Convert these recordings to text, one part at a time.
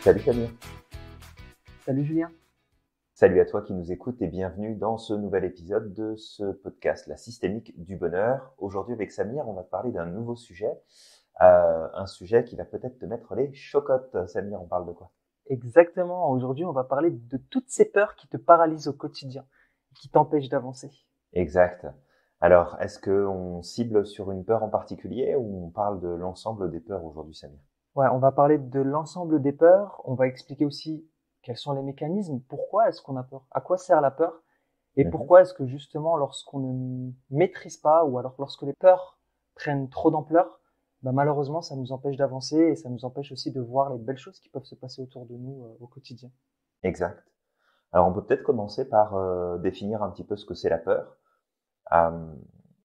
Salut Camille. Salut Julien. Salut à toi qui nous écoutes et bienvenue dans ce nouvel épisode de ce podcast, La systémique du bonheur. Aujourd'hui avec Samir, on va te parler d'un nouveau sujet, un sujet qui va peut-être te mettre les chocottes. Samir, on parle de quoi? Exactement. Aujourd'hui, on va parler de toutes ces peurs qui te paralysent au quotidien, qui t'empêchent d'avancer. Exact. Alors, est-ce qu'on cible sur une peur en particulier ou on parle de l'ensemble des peurs aujourd'hui, Samir? Ouais, on va parler de l'ensemble des peurs. On va expliquer aussi quels sont les mécanismes, pourquoi est-ce qu'on a peur, à quoi sert la peur, et Mhm. pourquoi est-ce que justement, lorsqu'on ne maîtrise pas ou alors lorsque les peurs prennent trop d'ampleur, malheureusement, ça nous empêche d'avancer et ça nous empêche aussi de voir les belles choses qui peuvent se passer autour de nous au quotidien. Exact. Alors, on peut peut-être commencer par définir un petit peu ce que c'est la peur. Euh,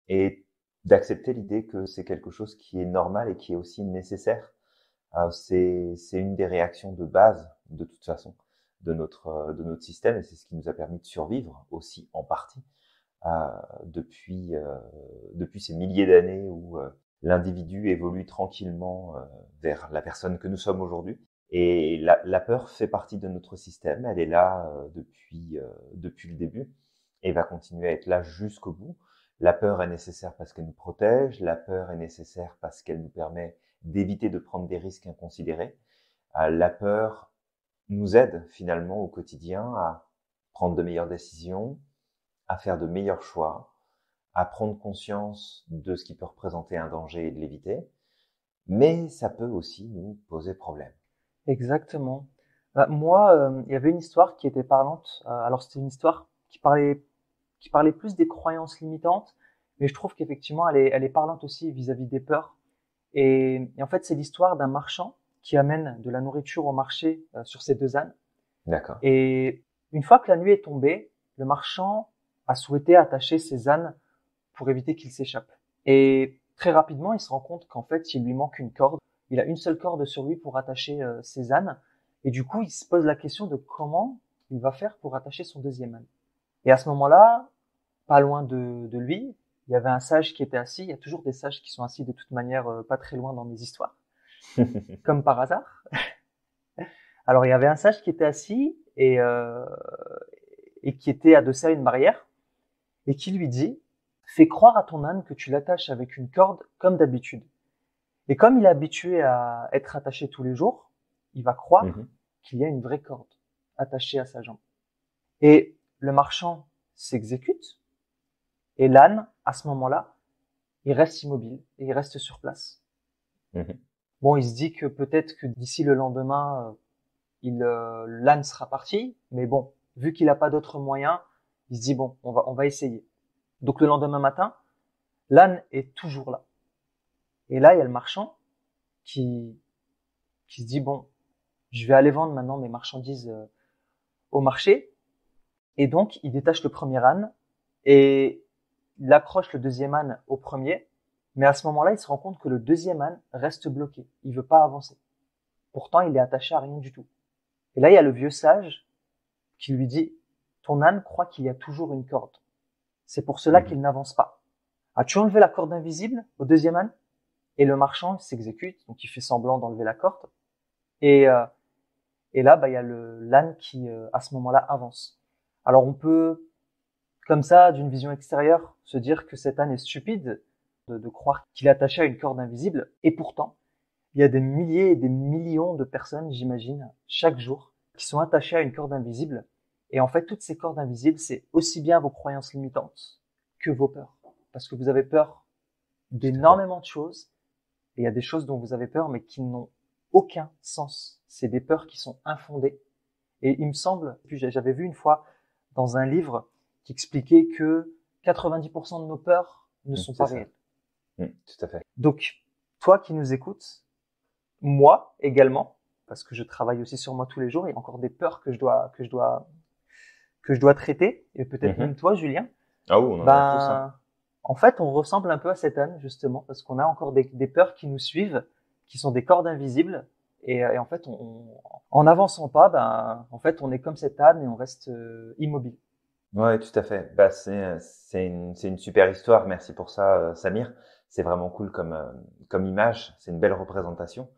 et d'accepter l'idée que c'est quelque chose qui est normal et qui est aussi nécessaire. C'est une des réactions de base, de toute façon, de notre système, et c'est ce qui nous a permis de survivre aussi en partie euh, depuis depuis ces milliers d'années où l'individu évolue tranquillement vers la personne que nous sommes aujourd'hui. Et la peur fait partie de notre système, elle est là depuis le début et va continuer à être là jusqu'au bout. La peur est nécessaire parce qu'elle nous protège, la peur est nécessaire parce qu'elle nous permet d'éviter de prendre des risques inconsidérés. La peur nous aide finalement au quotidien à prendre de meilleures décisions, à faire de meilleurs choix, à prendre conscience de ce qui peut représenter un danger et de l'éviter. Mais ça peut aussi nous poser problème. Exactement. Moi, il y avait une histoire qui était parlante. Alors c'était une histoire qui parlait plus des croyances limitantes, mais je trouve qu'effectivement elle est parlante aussi vis-à-vis des peurs. Et en fait, c'est l'histoire d'un marchand qui amène de la nourriture au marché sur ses deux ânes. D'accord. Et une fois que la nuit est tombée, le marchand a souhaité attacher ses ânes pour éviter qu'ils s'échappent. Et très rapidement, il se rend compte qu'en fait, il lui manque une corde. Il a une seule corde sur lui pour attacher ses ânes. Et du coup, il se pose la question de comment il va faire pour attacher son deuxième âne. Et à ce moment-là, pas loin de lui, il y avait un sage qui était assis. Il y a toujours des sages qui sont assis de toute manière pas très loin dans mes histoires, comme par hasard. Alors il y avait un sage qui était assis et qui était adossé à une barrière et qui lui dit: fais croire à ton âne que tu l'attaches avec une corde comme d'habitude. Et comme il est habitué à être attaché tous les jours, il va croire Mhm. qu'il y a une vraie corde attachée à sa jambe. Et le marchand s'exécute et l'âne, à ce moment-là, il reste immobile et il reste sur place. Mhm. Bon, il se dit que peut-être que d'ici le lendemain, l'âne sera parti, mais bon, vu qu'il n'a pas d'autre moyen, il se dit bon, on va essayer. Donc le lendemain matin, l'âne est toujours là. Et là, il y a le marchand qui, qui se dit bon, je vais aller vendre maintenant mes marchandises au marché. Et donc, il détache le premier âne et il accroche le deuxième âne au premier. Mais à ce moment-là, il se rend compte que le deuxième âne reste bloqué. Il veut pas avancer. Pourtant, il est attaché à rien du tout. Et là, il y a le vieux sage qui lui dit: ton âne croit qu'il y a toujours une corde. C'est pour cela Mhm. qu'il n'avance pas. As-tu enlevé la corde invisible au deuxième âne? Et le marchand s'exécute, donc il fait semblant d'enlever la corde. Et, euh, et là, il y a l'âne qui, à ce moment-là, avance. Alors on peut, comme ça, d'une vision extérieure, se dire que cet âne est stupide de croire qu'il est attaché à une corde invisible. Et pourtant, il y a des milliers et des millions de personnes, j'imagine, chaque jour, qui sont attachées à une corde invisible. Et en fait, toutes ces cordes invisibles, c'est aussi bien vos croyances limitantes que vos peurs. Parce que vous avez peur Tout à fait. d'énormément de choses. Et il y a des choses dont vous avez peur, mais qui n'ont aucun sens. C'est des peurs qui sont infondées. Et il me semble, puis j'avais vu une fois dans un livre qui expliquait que 90% de nos peurs ne sont C'est pas ça. réelles. Tout à fait. Donc, toi qui nous écoutes, moi également, parce que je travaille aussi sur moi tous les jours, il y a encore des peurs que je dois traiter, et peut-être Mhm. même toi, Julien. Ah oui, on en a tous, hein. Ben, en fait, on ressemble un peu à cet âne, justement, parce qu'on a encore des peurs qui nous suivent, qui sont des cordes invisibles. Et en fait, en n'avançant pas, en fait, on est comme cet âne et on reste immobile. Ouais, tout à fait. Bah, c'est une super histoire. Merci pour ça, Samir. C'est vraiment cool comme image. C'est une belle représentation.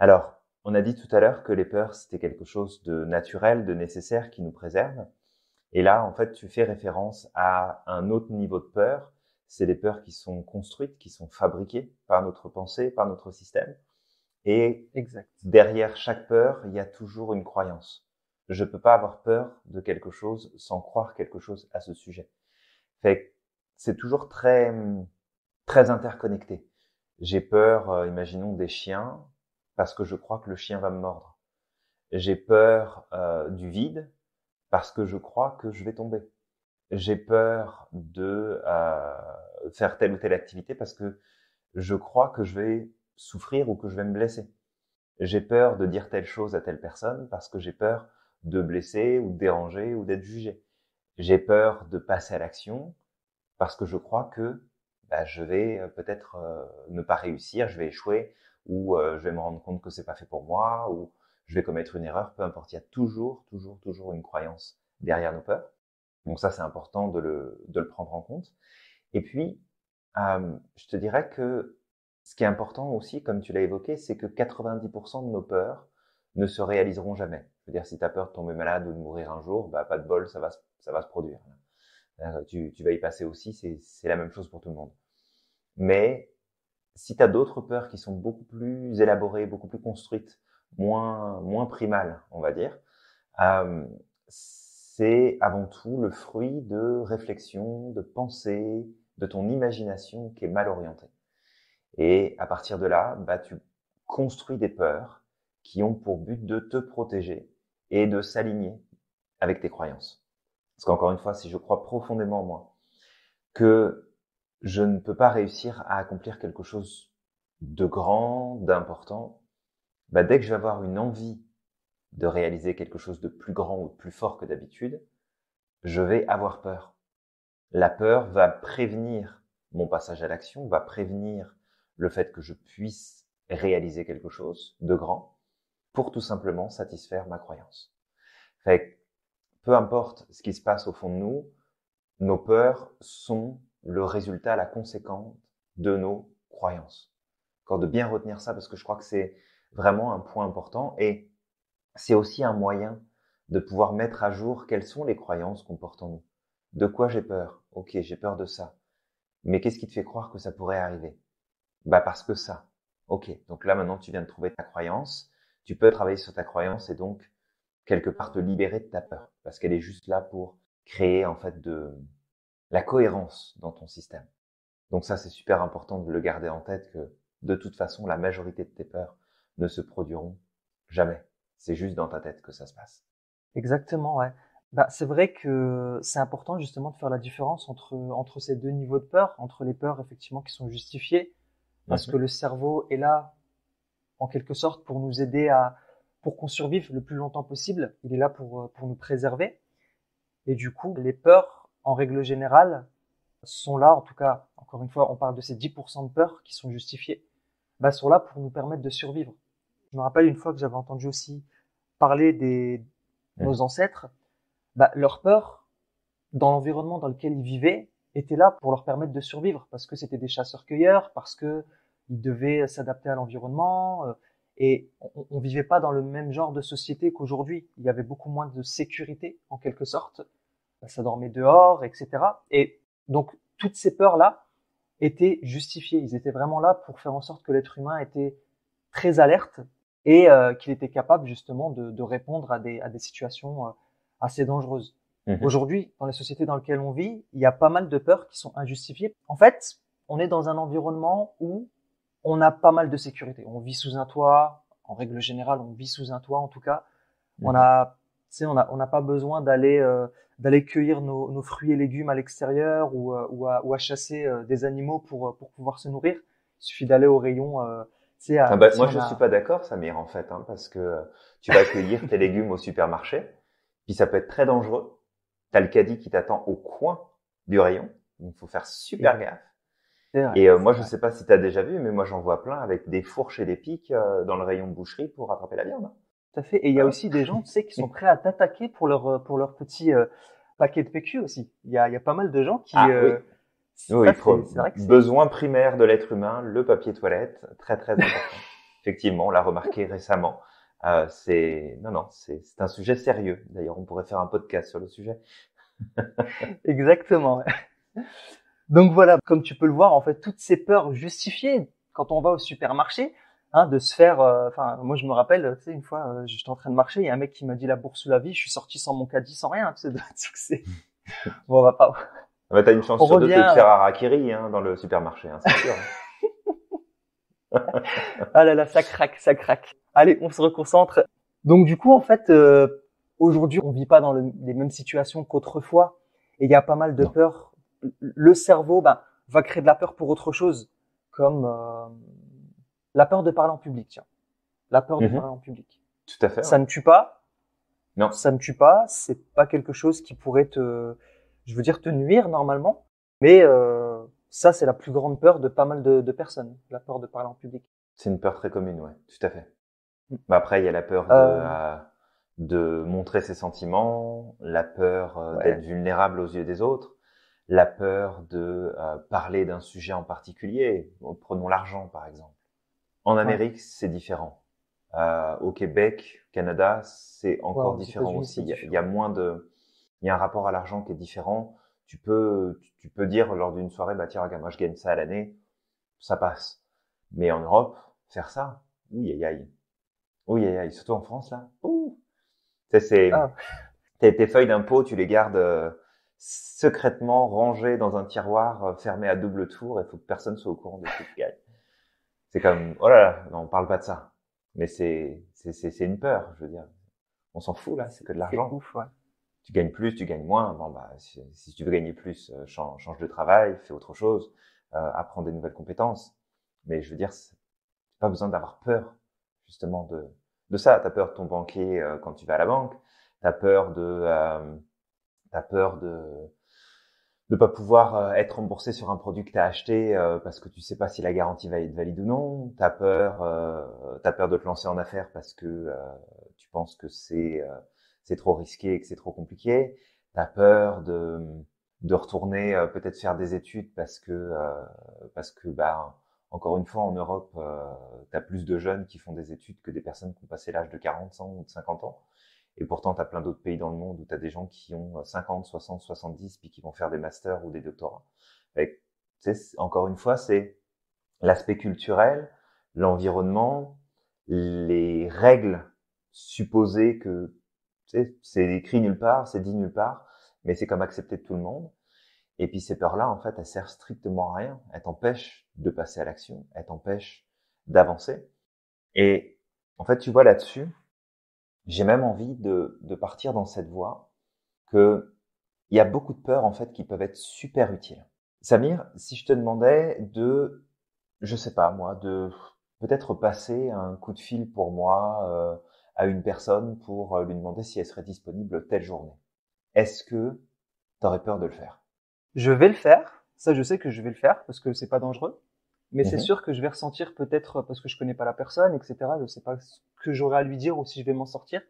Alors, on a dit tout à l'heure que les peurs, c'était quelque chose de naturel, de nécessaire, qui nous préserve. Et là, en fait, tu fais référence à un autre niveau de peur. C'est des peurs qui sont construites, qui sont fabriquées par notre pensée, par notre système. Et Exact. derrière chaque peur, il y a toujours une croyance. Je peux pas avoir peur de quelque chose sans croire quelque chose à ce sujet. Fait que c'est toujours très, très interconnecté. J'ai peur, imaginons des chiens, parce que je crois que le chien va me mordre. J'ai peur du vide, parce que je crois que je vais tomber. J'ai peur de faire telle ou telle activité parce que je crois que je vais souffrir ou que je vais me blesser. J'ai peur de dire telle chose à telle personne parce que j'ai peur de blesser ou de déranger ou d'être jugé. J'ai peur de passer à l'action parce que je crois que je vais peut-être ne pas réussir, je vais échouer ou je vais me rendre compte que c'est pas fait pour moi ou je vais commettre une erreur, peu importe. Il y a toujours une croyance derrière nos peurs. Donc ça, c'est important de le prendre en compte. Et puis, je te dirais que ce qui est important aussi, comme tu l'as évoqué, c'est que 90% de nos peurs ne se réaliseront jamais. Je veux dire, si tu as peur de tomber malade ou de mourir un jour, pas de bol, ça va se produire. Tu vas y passer aussi, c'est la même chose pour tout le monde. Mais si tu as d'autres peurs qui sont beaucoup plus élaborées, beaucoup plus construites, moins primales, on va dire, c'est avant tout le fruit de réflexion, de pensée, de ton imagination qui est mal orientée. Et à partir de là, tu construis des peurs qui ont pour but de te protéger et de s'aligner avec tes croyances. Parce qu'encore une fois, si je crois profondément en moi que je ne peux pas réussir à accomplir quelque chose de grand, d'important, dès que je vais avoir une envie de réaliser quelque chose de plus grand ou de plus fort que d'habitude, je vais avoir peur. La peur va prévenir mon passage à l'action, va prévenir le fait que je puisse réaliser quelque chose de grand pour tout simplement satisfaire ma croyance. Fait que, peu importe ce qui se passe au fond de nous, nos peurs sont le résultat, la conséquence de nos croyances. Encore de bien retenir ça parce que je crois que c'est vraiment un point important et c'est aussi un moyen de pouvoir mettre à jour quelles sont les croyances qu'on porte en nous. De quoi j'ai peur? Ok, j'ai peur de ça. Mais qu'est-ce qui te fait croire que ça pourrait arriver? Parce que ça. Ok, donc là maintenant tu viens de trouver ta croyance, tu peux travailler sur ta croyance et donc quelque part te libérer de ta peur parce qu'elle est juste là pour créer en fait de la cohérence dans ton système. Donc ça c'est super important de le garder en tête que de toute façon la majorité de tes peurs ne se produiront jamais. C'est juste dans ta tête que ça se passe. Exactement, ouais. C'est vrai que c'est important justement de faire la différence entre ces deux niveaux de peur, entre les peurs effectivement qui sont justifiées, parce que le cerveau est là en quelque sorte pour nous aider pour qu'on survive le plus longtemps possible. Il est là pour nous préserver. Et du coup, les peurs, en règle générale, sont là, en tout cas, encore une fois, on parle de ces 10% de peurs qui sont justifiées, sont là pour nous permettre de survivre. Je me rappelle une fois que j'avais entendu aussi parler nos ancêtres, leur peur, dans l'environnement dans lequel ils vivaient, était là pour leur permettre de survivre, parce que c'était des chasseurs-cueilleurs, parce que ils devaient s'adapter à l'environnement, et on vivait pas dans le même genre de société qu'aujourd'hui. Il y avait beaucoup moins de sécurité, en quelque sorte. Ça dormait dehors, etc. Et donc, toutes ces peurs-là étaient justifiées. Ils étaient vraiment là pour faire en sorte que l'être humain était très alerte et qu'il était capable justement de répondre à des situations assez dangereuses. Aujourd'hui, dans les sociétés dans lesquelles on vit, il y a pas mal de peurs qui sont injustifiées. En fait, on est dans un environnement où on a pas mal de sécurité. On vit sous un toit. En règle générale, on vit sous un toit, en tout cas. On n'a pas besoin d'aller cueillir nos fruits et légumes à l'extérieur ou à chasser des animaux pour pouvoir se nourrir. Il suffit d'aller au rayon. Moi, je suis pas d'accord, Samir, en fait, parce que tu vas cueillir tes légumes au supermarché, puis ça peut être très dangereux. T'as le caddie qui t'attend au coin du rayon, donc il faut faire super gaffe. Et moi, je sais pas si tu as déjà vu, mais moi, j'en vois plein avec des fourches et des pics dans le rayon de boucherie pour attraper la viande. Tout à fait. Et il y a aussi des gens, tu sais, qui sont prêts à t'attaquer pour leur petit paquet de PQ aussi. Il y a pas mal de gens qui... Oui, c'est vrai que besoin primaire de l'être humain, le papier toilette, très très important. Effectivement, on l'a remarqué récemment. C'est un sujet sérieux. D'ailleurs, on pourrait faire un podcast sur le sujet. Exactement. Donc voilà, comme tu peux le voir, en fait, toutes ces peurs justifiées quand on va au supermarché, hein, de se faire. Enfin, moi, je me rappelle, tu sais, une fois, j'étais en train de marcher, il y a un mec qui m'a dit la bourse sous la vie, je suis sorti sans mon caddie, sans rien. Tu sais, donc c'est. Bon, on va pas. Ah bah, t'as une chance On sur deux de te revient. faire harakiri hein, dans le supermarché, hein, c'est sûr. Ah là là, ça craque, ça craque. Allez, on se reconcentre. Donc du coup, en fait, aujourd'hui, on vit pas dans les mêmes situations qu'autrefois, et il y a pas mal de Non. peurs. Le cerveau, va créer de la peur pour autre chose, comme la peur de parler en public. Tiens, la peur de parler en public. Tout à fait. Ça Ouais. ne tue pas, Non. ça ne tue pas. C'est pas quelque chose qui pourrait je veux dire, te nuire normalement. Mais ça, c'est la plus grande peur de pas mal de personnes, la peur de parler en public. C'est une peur très commune, ouais, tout à fait. Mm. Bah après, il y a la peur de montrer ses sentiments, la peur d'être Ouais. vulnérable aux yeux des autres, la peur de parler d'un sujet en particulier. Bon, prenons l'argent, par exemple. En Ouais. Amérique, c'est différent. Au Québec, Canada, c'est Ouais, encore aux différent États-Unis, aussi. c'est Il y a différent. moins de, il y a un rapport à l'argent qui est différent. Tu peux dire lors d'une soirée, bah tiens, regarde, moi je gagne ça à l'année, ça passe. Mais en Europe, faire ça, oui, aïe, aïe. Oui, aïe, aïe. Surtout en France, là. Ouh. Tu sais, Ah, tes feuilles d'impôt, tu les gardes secrètement rangées dans un tiroir fermé à double tour et il faut que personne soit au courant de ce que tu gagnes. C'est comme, oh là là, non, on parle pas de ça. Mais c'est une peur, je veux dire. On s'en fout, là, c'est que de c'est l'argent. ouf, ouais. Tu gagnes plus, tu gagnes moins. Bon, bah, si tu veux gagner plus, change de travail, fais autre chose, apprends des nouvelles compétences. Mais je veux dire, c'est pas besoin d'avoir peur, justement, de ça. T'as peur de ton banquier quand tu vas à la banque. T'as peur t'as peur de pas pouvoir être remboursé sur un produit que t'as acheté parce que tu sais pas si la garantie va être valide ou non. T'as peur de te lancer en affaires parce que tu penses que c'est trop risqué et que c'est trop compliqué. T'as peur de retourner peut-être faire des études parce que bah encore une fois en Europe t'as plus de jeunes qui font des études que des personnes qui ont passé l'âge de 40, 100 ou de 50 ans. Et pourtant, tu as plein d'autres pays dans le monde où tu as des gens qui ont 50, 60, 70, puis qui vont faire des masters ou des doctorats. Et, encore une fois, c'est l'aspect culturel, l'environnement, les règles supposées que c'est écrit nulle part, c'est dit nulle part, mais c'est comme accepté de tout le monde. Et puis ces peurs-là, en fait, elles servent strictement à rien. Elles t'empêchent de passer à l'action, elles t'empêchent d'avancer. Et en fait, tu vois là-dessus, j'ai même envie de partir dans cette voie que il y a beaucoup de peurs en fait qui peuvent être super utiles. Samir, si je te demandais je sais pas moi, de peut-être passer un coup de fil pour moi à une personne pour lui demander si elle serait disponible telle journée, est-ce que tu aurais peur de le faire? Je vais le faire. Ça, je sais que je vais le faire parce que c'est pas dangereux. Mais c'est Mhm. sûr que je vais ressentir peut-être parce que je connais pas la personne, etc. Je sais pas ce que j'aurai à lui dire ou si je vais m'en sortir.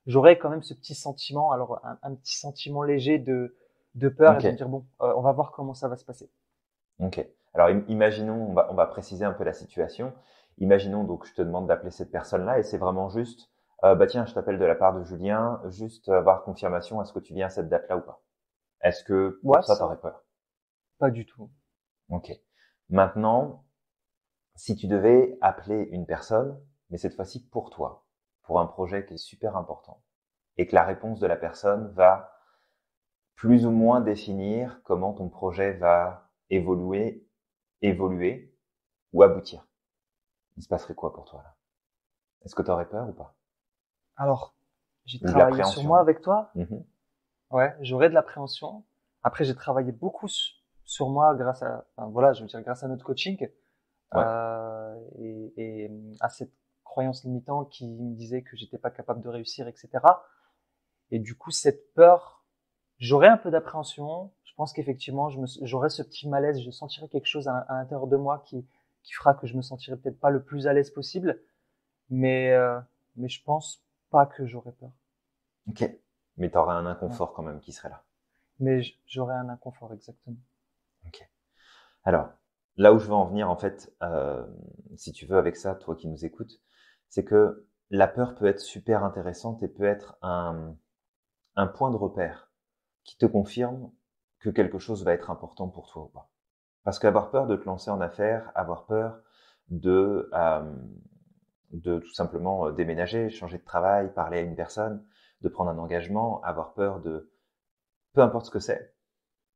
J'aurai quand même ce petit sentiment, alors un petit sentiment léger de peur et Ok, de me dire bon, on va voir comment ça va se passer. ok. Alors imaginons, on va préciser un peu la situation. Imaginons donc je te demande d'appeler cette personne-là et c'est vraiment juste, bah tiens, je t'appelle de la part de Julien, juste avoir confirmation, est-ce que tu viens à cette date-là ou pas? Est-ce que Ouais, pour ça, ça, t'aurais peur? pas du tout. Ok. Maintenant, si tu devais appeler une personne, mais cette fois-ci pour toi, pour un projet qui est super important, et que la réponse de la personne va plus ou moins définir comment ton projet va évoluer ou aboutir, il se passerait quoi pour toi là? Est-ce que tu aurais peur ou pas? Alors, j'ai Ou de travaillé sur moi l'appréhension? avec toi. Mhm. Ouais, j'aurais de l'appréhension. Après, j'ai travaillé beaucoup sur moi grâce enfin, voilà, je veux dire grâce à notre coaching Ouais. et à cette croyance limitante qui me disait que j'étais pas capable de réussir, etc. Et du coup, cette peur, j'aurais un peu d'appréhension. Je pense qu'effectivement, j'aurais ce petit malaise, je sentirais quelque chose à l'intérieur de moi qui fera que je me sentirais peut-être pas le plus à l'aise possible, mais euh, mais je pense pas que j'aurais peur. Ok. Mais tu aurais un Ouais. inconfort quand même qui serait là. Mais j'aurais un inconfort exactement. Ok. Alors, là où je veux en venir, en fait, si tu veux, avec ça, toi qui nous écoutes, c'est que la peur peut être super intéressante et peut être un point de repère qui te confirme que quelque chose va être important pour toi ou pas. Parce qu'avoir peur de te lancer en affaires, avoir peur de, de tout simplement déménager, changer de travail, parler à une personne, de prendre un engagement, avoir peur de peu importe ce que c'est.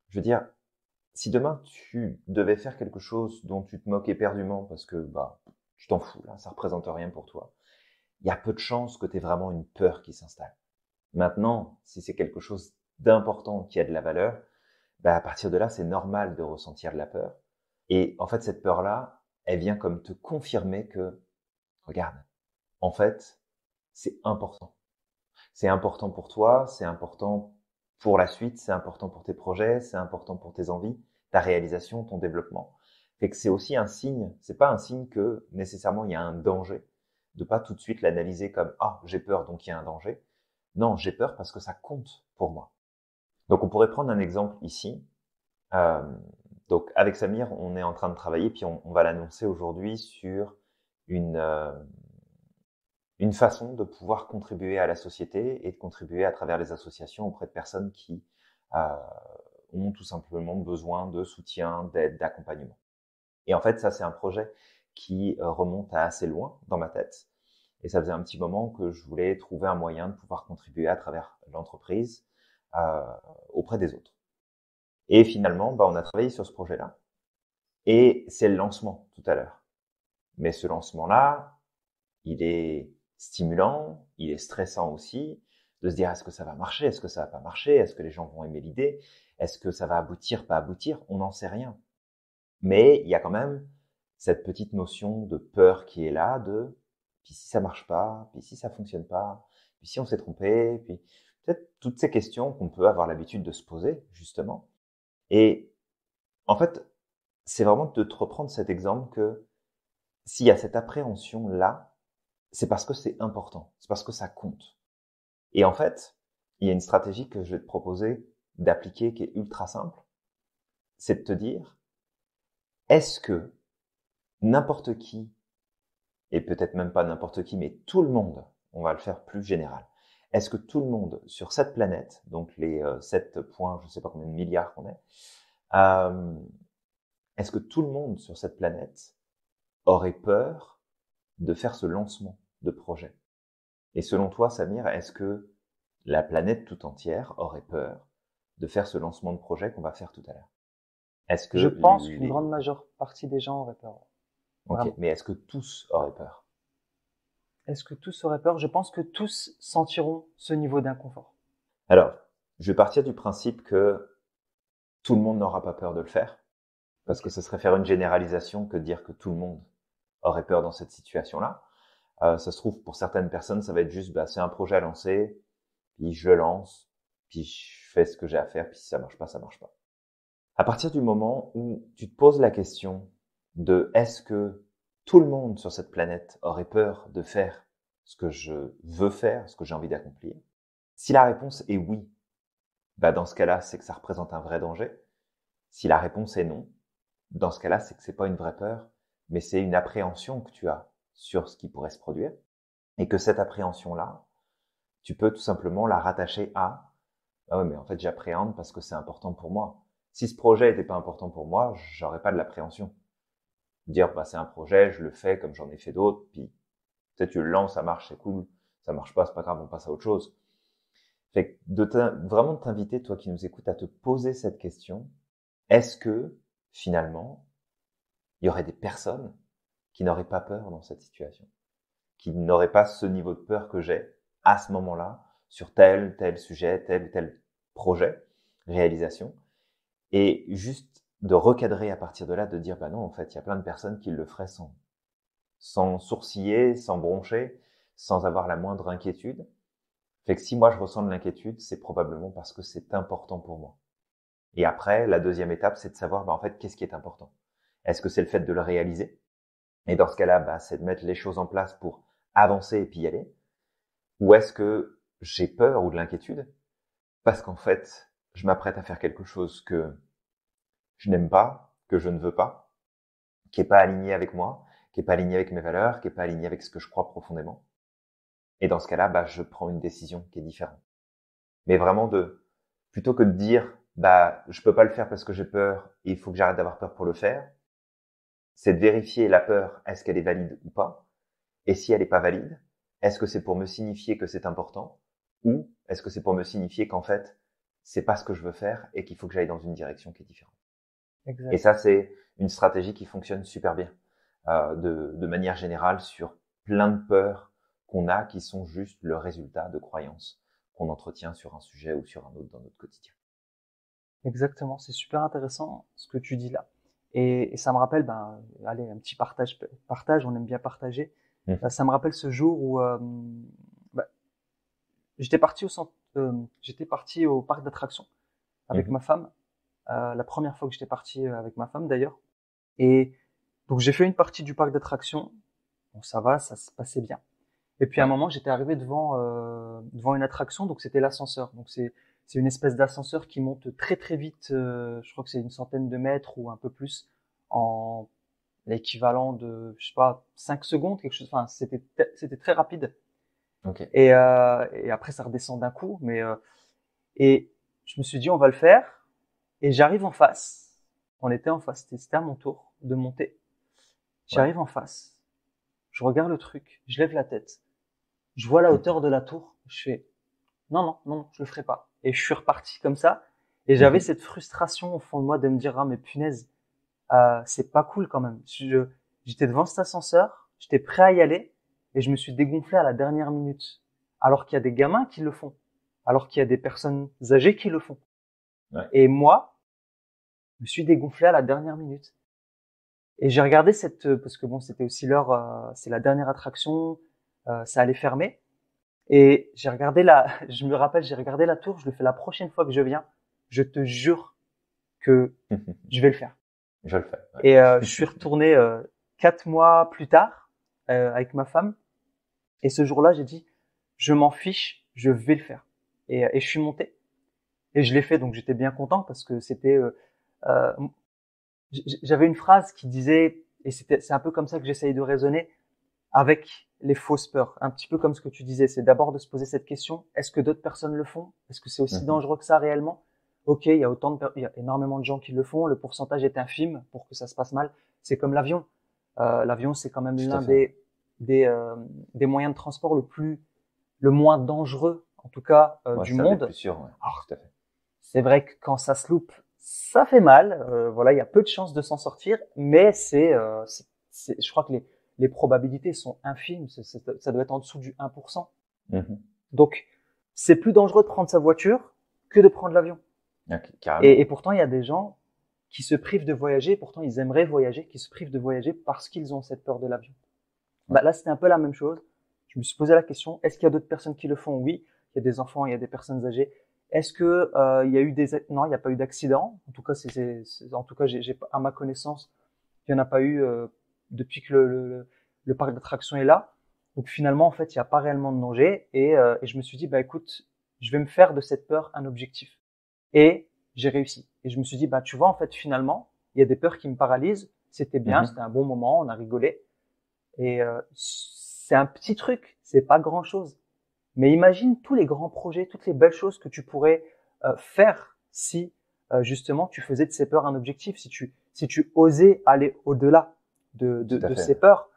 Je veux dire, si demain tu devais faire quelque chose dont tu te moques éperdument parce que tu t'en fous, là, ça représente rien pour toi, il y a peu de chances que tu aies vraiment une peur qui s'installe. Maintenant, si c'est quelque chose d'important qui a de la valeur, à partir de là, c'est normal de ressentir de la peur. Et en fait, cette peur-là, elle vient comme te confirmer que, regarde, en fait, c'est important. C'est important pour toi, c'est important pour la suite, c'est important pour tes projets, c'est important pour tes envies, ta réalisation, ton développement. Fait que c'est aussi un signe, c'est pas un signe que nécessairement il y a un danger, de pas tout de suite l'analyser comme ah, j'ai peur donc il y a un danger. Non, j'ai peur parce que ça compte pour moi. Donc on pourrait prendre un exemple ici. Euh, donc avec Samir, on est en train de travailler, puis on va l'annoncer aujourd'hui sur une, euh, une façon de pouvoir contribuer à la société et de contribuer à travers les associations auprès de personnes qui euh, ont tout simplement besoin de soutien, d'aide, d'accompagnement. Et en fait, ça, c'est un projet qui remonte à assez loin dans ma tête. Et ça faisait un petit moment que je voulais trouver un moyen de pouvoir contribuer à travers l'entreprise euh, auprès des autres. Et finalement, on a travaillé sur ce projet-là. Et c'est le lancement tout à l'heure. Mais ce lancement-là, il est stimulant, il est stressant aussi, de se dire est-ce que ça va marcher, est-ce que ça va pas marcher, est-ce que les gens vont aimer l'idée, est-ce que ça va aboutir, pas aboutir, on n'en sait rien. Mais il y a quand même cette petite notion de peur qui est là, de puis si ça marche pas, puis si ça fonctionne pas, puis si on s'est trompé, puis peut-être toutes ces questions qu'on peut avoir l'habitude de se poser justement. Et en fait, c'est vraiment de te reprendre cet exemple que s'il y a cette appréhension là, c'est parce que c'est important, c'est parce que ça compte. Et en fait, il y a une stratégie que je vais te proposer d'appliquer qui est ultra simple, c'est de te dire, est-ce que n'importe qui, et peut-être même pas n'importe qui, mais tout le monde, on va le faire plus général, est-ce que tout le monde sur cette planète, donc les 7 points, je sais pas combien de milliards qu'on est, euh, est-ce que tout le monde sur cette planète aurait peur de faire ce lancement de projet? Et selon toi, Samir, est-ce que la planète tout entière aurait peur de faire ce lancement de projet qu'on va faire tout à l'heure? Est-ce Je que pense qu'une grande majeure partie des gens auraient peur. Ok, Vraiment. mais est-ce que tous auraient peur? Est-ce que tous auraient peur? Je pense que tous sentiront ce niveau d'inconfort. Alors, je vais partir du principe que tout le monde n'aura pas peur de le faire, parce que Ok. ce serait faire une généralisation que de dire que tout le monde aurait peur dans cette situation-là. Ça se trouve, pour certaines personnes, ça va être juste, c'est un projet à lancer, puis je le lance, puis je fais ce que j'ai à faire, puis si ça marche pas, ça marche pas. À partir du moment où tu te poses la question de est-ce que tout le monde sur cette planète aurait peur de faire ce que je veux faire, ce que j'ai envie d'accomplir, si la réponse est oui, dans ce cas-là, c'est que ça représente un vrai danger. Si la réponse est non, dans ce cas-là, c'est que c'est pas une vraie peur, mais c'est une appréhension que tu as sur ce qui pourrait se produire et que cette appréhension-là, tu peux tout simplement la rattacher à ah ouais, mais en fait, j'appréhende parce que c'est important pour moi. Si ce projet n'était pas important pour moi, j'aurais pas de l'appréhension. Dire, c'est un projet, je le fais comme j'en ai fait d'autres, puis peut-être tu le lances, ça marche, c'est cool. Ça marche pas, c'est pas grave, on passe à autre chose. Fait que vraiment de t'inviter, toi qui nous écoutes, à te poser cette question. Est-ce que, finalement, il y aurait des personnes qui n'auraient pas peur dans cette situation? Qui n'auraient pas ce niveau de peur que j'ai à ce moment-là, sur tel sujet, tel ou tel projet, réalisation? Et juste de recadrer à partir de là, de dire, non, en fait, il y a plein de personnes qui le feraient sans sourciller, sans broncher, sans avoir la moindre inquiétude. Fait que si moi je ressens de l'inquiétude, c'est probablement parce que c'est important pour moi. Et après, la deuxième étape, c'est de savoir, en fait, qu'est-ce qui est important? Est-ce que c'est le fait de le réaliser? Et dans ce cas-là, c'est de mettre les choses en place pour avancer et puis y aller. Ou est-ce que j'ai peur ou de l'inquiétude parce qu'en fait, je m'apprête à faire quelque chose que je n'aime pas, que je ne veux pas, qui est pas aligné avec moi, qui est pas aligné avec mes valeurs, qui est pas aligné avec ce que je crois profondément. Et dans ce cas-là, bah, je prends une décision qui est différente. Mais vraiment plutôt que de dire, bah, je peux pas le faire parce que j'ai peur et il faut que j'arrête d'avoir peur pour le faire, c'est de vérifier la peur, est-ce qu'elle est valide ou pas? Et si elle n'est pas valide, est-ce que c'est pour me signifier que c'est important? Ou est-ce que c'est pour me signifier qu'en fait, c'est pas ce que je veux faire et qu'il faut que j'aille dans une direction qui est différente? Exact. Et ça, c'est une stratégie qui fonctionne super bien, de manière générale sur plein de peurs qu'on a qui sont juste le résultat de croyances qu'on entretient sur un sujet ou sur un autre dans notre quotidien. Exactement, c'est super intéressant ce que tu dis là. Et ça me rappelle, ben, allez, un petit partage, on aime bien partager. Ça me rappelle ce jour où bah, j'étais parti au parc d'attractions avec ma femme. La première fois que j'étais parti avec ma femme d'ailleurs. Et donc j'ai fait une partie du parc d'attractions. Bon, ça va, ça se passait bien. Et puis à un moment, j'étais arrivé devant une attraction, donc c'était l'ascenseur. Donc c'est une espèce d'ascenseur qui monte très très vite. Je crois que c'est une centaine de mètres ou un peu plus en l'équivalent de, je sais pas, 5 secondes, quelque chose. Enfin, c'était très rapide. Okay. Et après ça redescend d'un coup. Et je me suis dit on va le faire. Et j'arrive en face. On était en face. C'était à mon tour de monter. J'arrive en face. Je regarde le truc. Je lève la tête. Je vois la hauteur de la tour. Je fais non, je le ferai pas. Et je suis reparti comme ça. Et j'avais cette frustration au fond de moi de me dire ah mais punaise, c'est pas cool quand même. J'étais devant cet ascenseur, j'étais prêt à y aller et je me suis dégonflé à la dernière minute. Alors qu'il y a des gamins qui le font, alors qu'il y a des personnes âgées qui le font. Ouais. Et moi, je me suis dégonflé à la dernière minute. Et j'ai regardé parce que bon, c'était aussi l'heure, c'est la dernière attraction, ça allait fermer. Et je me rappelle, j'ai regardé la tour, je le fais la prochaine fois que je viens, je te jure que je vais le faire. Je le fais. Ouais. Et je suis retourné 4 mois plus tard avec ma femme. Et ce jour-là, j'ai dit, je m'en fiche, je vais le faire. Et je suis monté. Et je l'ai fait, donc j'étais bien content parce que euh, j'avais une phrase qui disait, et c'est un peu comme ça que j'essaye de raisonner, avec les fausses peurs. Un petit peu comme ce que tu disais, c'est d'abord de se poser cette question, est-ce que d'autres personnes le font? Est-ce que c'est aussi dangereux que ça réellement? Ok, il y a énormément de gens qui le font, le pourcentage est infime pour que ça se passe mal. C'est comme l'avion. L'avion, c'est quand même l'un des moyens de transport le moins dangereux, en tout cas, du monde. Plus sûr, ouais. Alors, tout à fait. c'est vrai que quand ça se loupe, ça fait mal. Voilà, il y a peu de chances de s'en sortir, mais je crois que les probabilités sont infimes. Ça doit être en dessous du 1%. Donc, c'est plus dangereux de prendre sa voiture que de prendre l'avion. Okay, carrément. Et pourtant, il y a des gens qui se privent de voyager, pourtant ils aimeraient voyager, qui se privent de voyager parce qu'ils ont cette peur de l'avion. Bah, là, c'était un peu la même chose. Je me suis posé la question, est-ce qu'il y a d'autres personnes qui le font? Oui, il y a des enfants, il y a des personnes âgées. Est-ce que il y a eu non, il n'y a pas eu d'accident. En tout cas, à ma connaissance, il n'y en a pas eu depuis que le parc d'attractions est là. Donc finalement, en fait, il n'y a pas réellement de danger. Et je me suis dit, bah écoute, je vais me faire de cette peur un objectif. Et j'ai réussi. Et je me suis dit, bah tu vois, en fait, finalement, il y a des peurs qui me paralysent. C'était bien, c'était un bon moment, on a rigolé. Et c'est un petit truc, c'est pas grand-chose. Mais imagine tous les grands projets, toutes les belles choses que tu pourrais faire si justement tu faisais de ces peurs un objectif, si tu osais aller au-delà de ces peurs.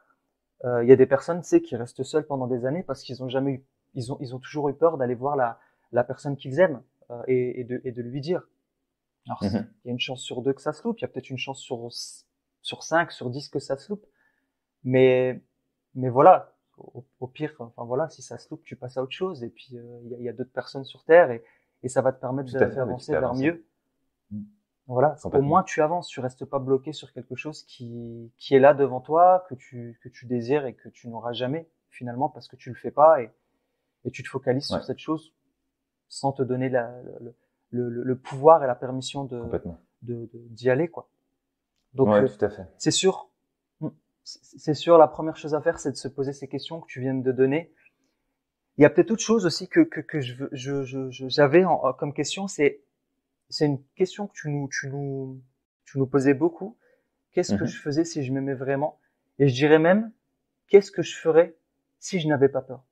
Il y a des personnes, tu sais, qui restent seules pendant des années parce qu'ils ont jamais eu, ils ont toujours eu peur d'aller voir la personne qu'ils aiment et de lui dire. Alors il y a une chance sur 2 que ça se loupe, il y a peut-être une chance sur 5, sur 10 que ça se loupe. Mais voilà, au pire, enfin voilà, si ça se loupe, tu passes à autre chose. Et puis il y a d'autres personnes sur Terre et ça va te permettre d'avancer vers mieux. Voilà, au moins tu avances, tu restes pas bloqué sur quelque chose qui est là devant toi, que tu désires et que tu n'auras jamais finalement parce que tu le fais pas et tu te focalises sur cette chose sans te donner le pouvoir et la permission d'y aller quoi. Donc tout à fait. c'est sûr, la première chose à faire, c'est de se poser ces questions que tu viens de donner. Il y a peut-être autre chose aussi que j'avais comme question, c'est une question que tu nous posais beaucoup. Qu'est-ce que je faisais si je m'aimais vraiment? Et je dirais même, qu'est-ce que je ferais si je n'avais pas peur?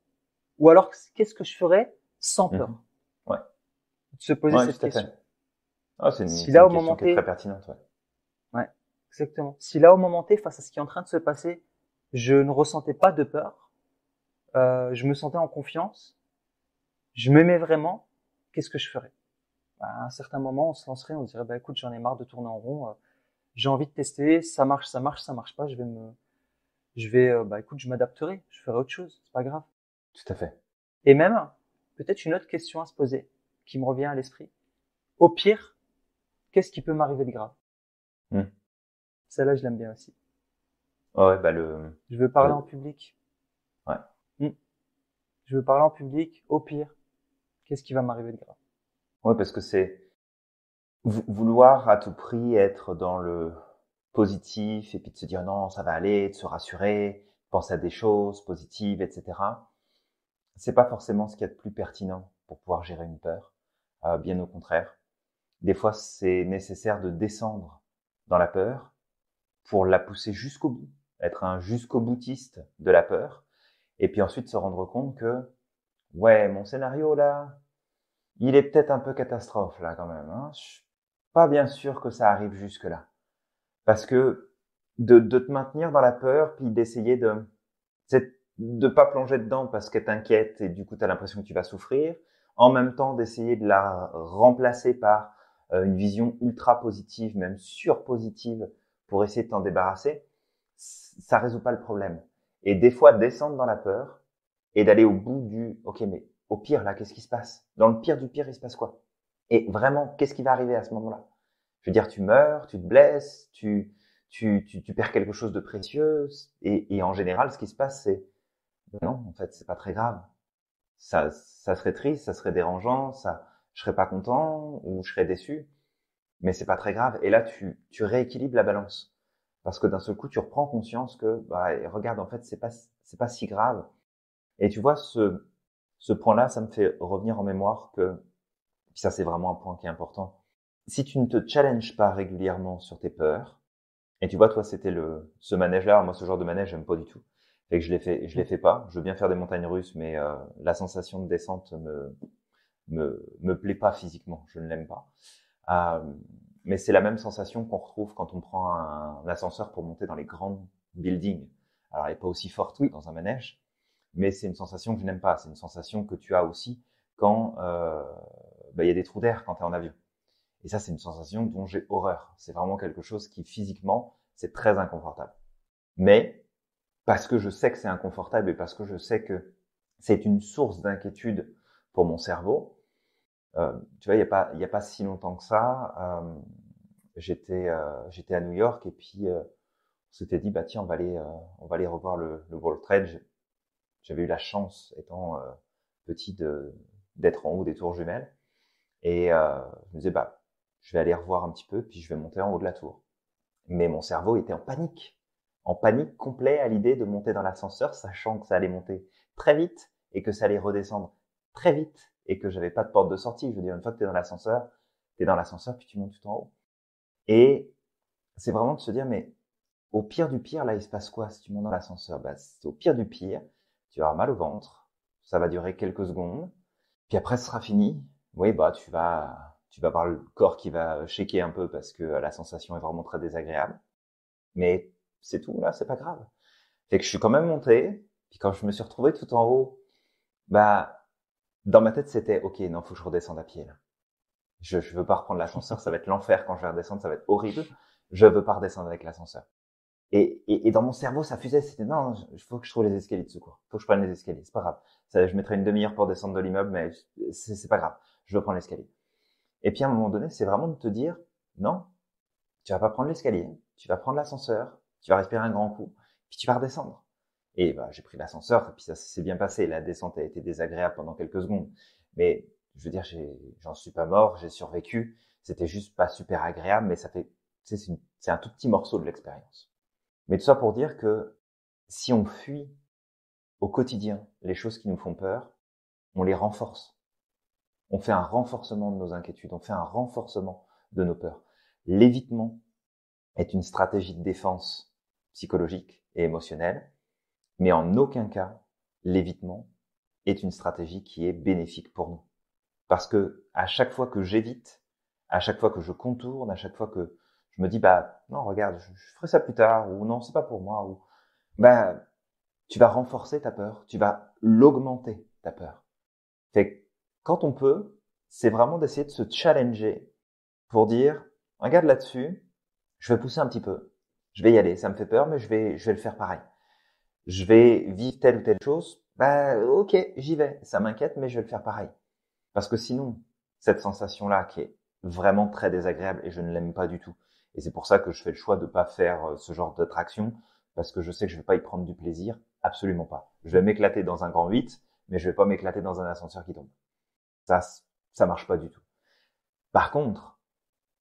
Ou alors, qu'est-ce que je ferais sans peur? Ouais. De se poser Ouais, cette tout à question. fait. Ah, c'est Si une là, au question moment qui est très T, pertinente, ouais. ouais, exactement. Si là, au moment T, face à ce qui est en train de se passer, je ne ressentais pas de peur, je me sentais en confiance, je m'aimais vraiment, qu'est-ce que je ferais? Bah, à un certain moment, on se lancerait, on se dirait, bah, écoute, j'en ai marre de tourner en rond, j'ai envie de tester, ça marche, ça marche pas, bah, écoute, je m'adapterai, je ferai autre chose, c'est pas grave. Tout à fait. Et même, peut-être une autre question à se poser, qui me revient à l'esprit. Au pire, qu'est-ce qui peut m'arriver de grave? Mmh. Celle-là, je l'aime bien aussi. Ouais, bah Je veux parler en le, public. ouais. Je veux parler en public. Au pire, qu'est-ce qui va m'arriver de grave? Ouais, parce que c'est vouloir à tout prix être dans le positif et puis de se dire non, ça va aller, de se rassurer, penser à des choses positives, etc. C'est pas forcément ce qu'il y a de plus pertinent pour pouvoir gérer une peur. Bien au contraire. Des fois, c'est nécessaire de descendre dans la peur pour la pousser jusqu'au bout, être un jusqu'au boutiste de la peur, et puis ensuite se rendre compte que ouais, mon scénario là, il est peut-être un peu catastrophe là quand même. Hein. Je suis pas bien sûr que ça arrive jusque là, parce que de te maintenir dans la peur, puis d'essayer de pas plonger dedans parce qu'elle t'inquiète et du coup tu as l'impression que tu vas souffrir, en même temps d'essayer de la remplacer par une vision ultra positive, même surpositive, pour essayer de t'en débarrasser, ça résout pas le problème. Et des fois descendre dans la peur et d'aller au bout du ok, mais au pire là, qu'est-ce qui se passe? Dans le pire du pire, il se passe quoi? Et vraiment, qu'est-ce qui va arriver à ce moment-là? Je veux dire, tu meurs, tu te blesses, tu perds quelque chose de précieux, et en général, ce qui se passe, c'est non, en fait, c'est pas très grave. Ça serait triste, ça serait dérangeant, je serais pas content ou je serais déçu, mais c'est pas très grave. Et là, tu rééquilibres la balance parce que d'un seul coup, tu reprends conscience que, bah, regarde, en fait, c'est pas si grave. Et tu vois, ce point-là, ça me fait revenir en mémoire que, puis ça, c'est vraiment un point qui est important. Si tu ne te challenges pas régulièrement sur tes peurs, et tu vois, toi, c'était ce manège-là. Moi, ce genre de manège, j'aime pas du tout. Fait que je les fais pas. Je veux bien faire des montagnes russes, mais la sensation de descente me plaît pas physiquement. Je ne l'aime pas. Euh, mais c'est la même sensation qu'on retrouve quand on prend un ascenseur pour monter dans les grands buildings. Alors, elle est pas aussi forte que dans un manège, mais c'est une sensation que je n'aime pas. C'est une sensation que tu as aussi quand il y a des trous d'air quand tu es en avion. Et ça, c'est une sensation dont j'ai horreur. C'est vraiment quelque chose qui, physiquement, c'est très inconfortable. Mais, parce que je sais que c'est inconfortable et parce que je sais que c'est une source d'inquiétude pour mon cerveau, tu vois, il y a pas si longtemps que ça, j'étais à New York et puis on s'était dit, bah tiens, on va aller revoir le World Trade. J'avais eu la chance, étant petit, d'être en haut des tours jumelles. Et je me disais, bah, je vais aller revoir un petit peu, puis je vais monter en haut de la tour. Mais mon cerveau était en panique complet à l'idée de monter dans l'ascenseur, sachant que ça allait monter très vite et que ça allait redescendre très vite et que j'avais pas de porte de sortie. Je veux dire, une fois que t'es dans l'ascenseur, puis tu montes tout en haut. Et c'est vraiment de se dire, mais au pire du pire, là, il se passe quoi si tu montes dans l'ascenseur? Bah, c'est au pire du pire, tu vas avoir mal au ventre, ça va durer quelques secondes, puis après, ce sera fini. Oui, bah, tu vas avoir le corps qui va shaker un peu parce que la sensation est vraiment très désagréable. Mais c'est tout, là, c'est pas grave. Fait que je suis quand même monté. Puis quand je me suis retrouvé tout en haut, bah, dans ma tête, c'était, OK, non, faut que je redescende à pied, là. Je veux pas reprendre l'ascenseur, ça va être l'enfer quand je vais redescendre, ça va être horrible. Je veux pas redescendre avec l'ascenseur. Et dans mon cerveau, ça fusait, c'était non, il faut que je trouve les escaliers de secours. Faut que je prenne les escaliers, c'est pas grave. Ça, je mettrai une demi-heure pour descendre de l'immeuble, mais c'est pas grave. Je veux prendre l'escalier. Et puis à un moment donné, c'est vraiment de te dire, non, tu vas pas prendre l'escalier, tu vas prendre l'ascenseur, tu vas respirer un grand coup, puis tu vas redescendre. Et bah, j'ai pris l'ascenseur, et puis ça s'est bien passé. La descente a été désagréable pendant quelques secondes. Mais je veux dire, j'en suis pas mort, j'ai survécu. C'était juste pas super agréable, mais ça fait, c'est un tout petit morceau de l'expérience. Mais tout ça pour dire que si on fuit au quotidien les choses qui nous font peur, on les renforce. On fait un renforcement de nos inquiétudes, on fait un renforcement de nos peurs. L'évitement est une stratégie de défense psychologique et émotionnelle, mais en aucun cas, l'évitement est une stratégie qui est bénéfique pour nous. Parce que à chaque fois que j'évite, à chaque fois que je contourne, à chaque fois que je me dis, bah, non, regarde, je ferai ça plus tard, ou non, c'est pas pour moi, ou, bah, tu vas renforcer ta peur, tu vas l'augmenter, ta peur. Fait que, quand on peut, c'est vraiment d'essayer de se challenger pour dire, regarde là-dessus, je vais pousser un petit peu, je vais y aller, ça me fait peur, mais je vais le faire pareil. Je vais vivre telle ou telle chose, bah, ok, j'y vais, ça m'inquiète, mais je vais le faire pareil. Parce que sinon, cette sensation-là qui est vraiment très désagréable et je ne l'aime pas du tout. Et c'est pour ça que je fais le choix de pas faire ce genre d'attraction parce que je sais que je vais pas y prendre du plaisir. Absolument pas. Je vais m'éclater dans un grand 8, mais je vais pas m'éclater dans un ascenseur qui tombe. Ça, ça marche pas du tout. Par contre,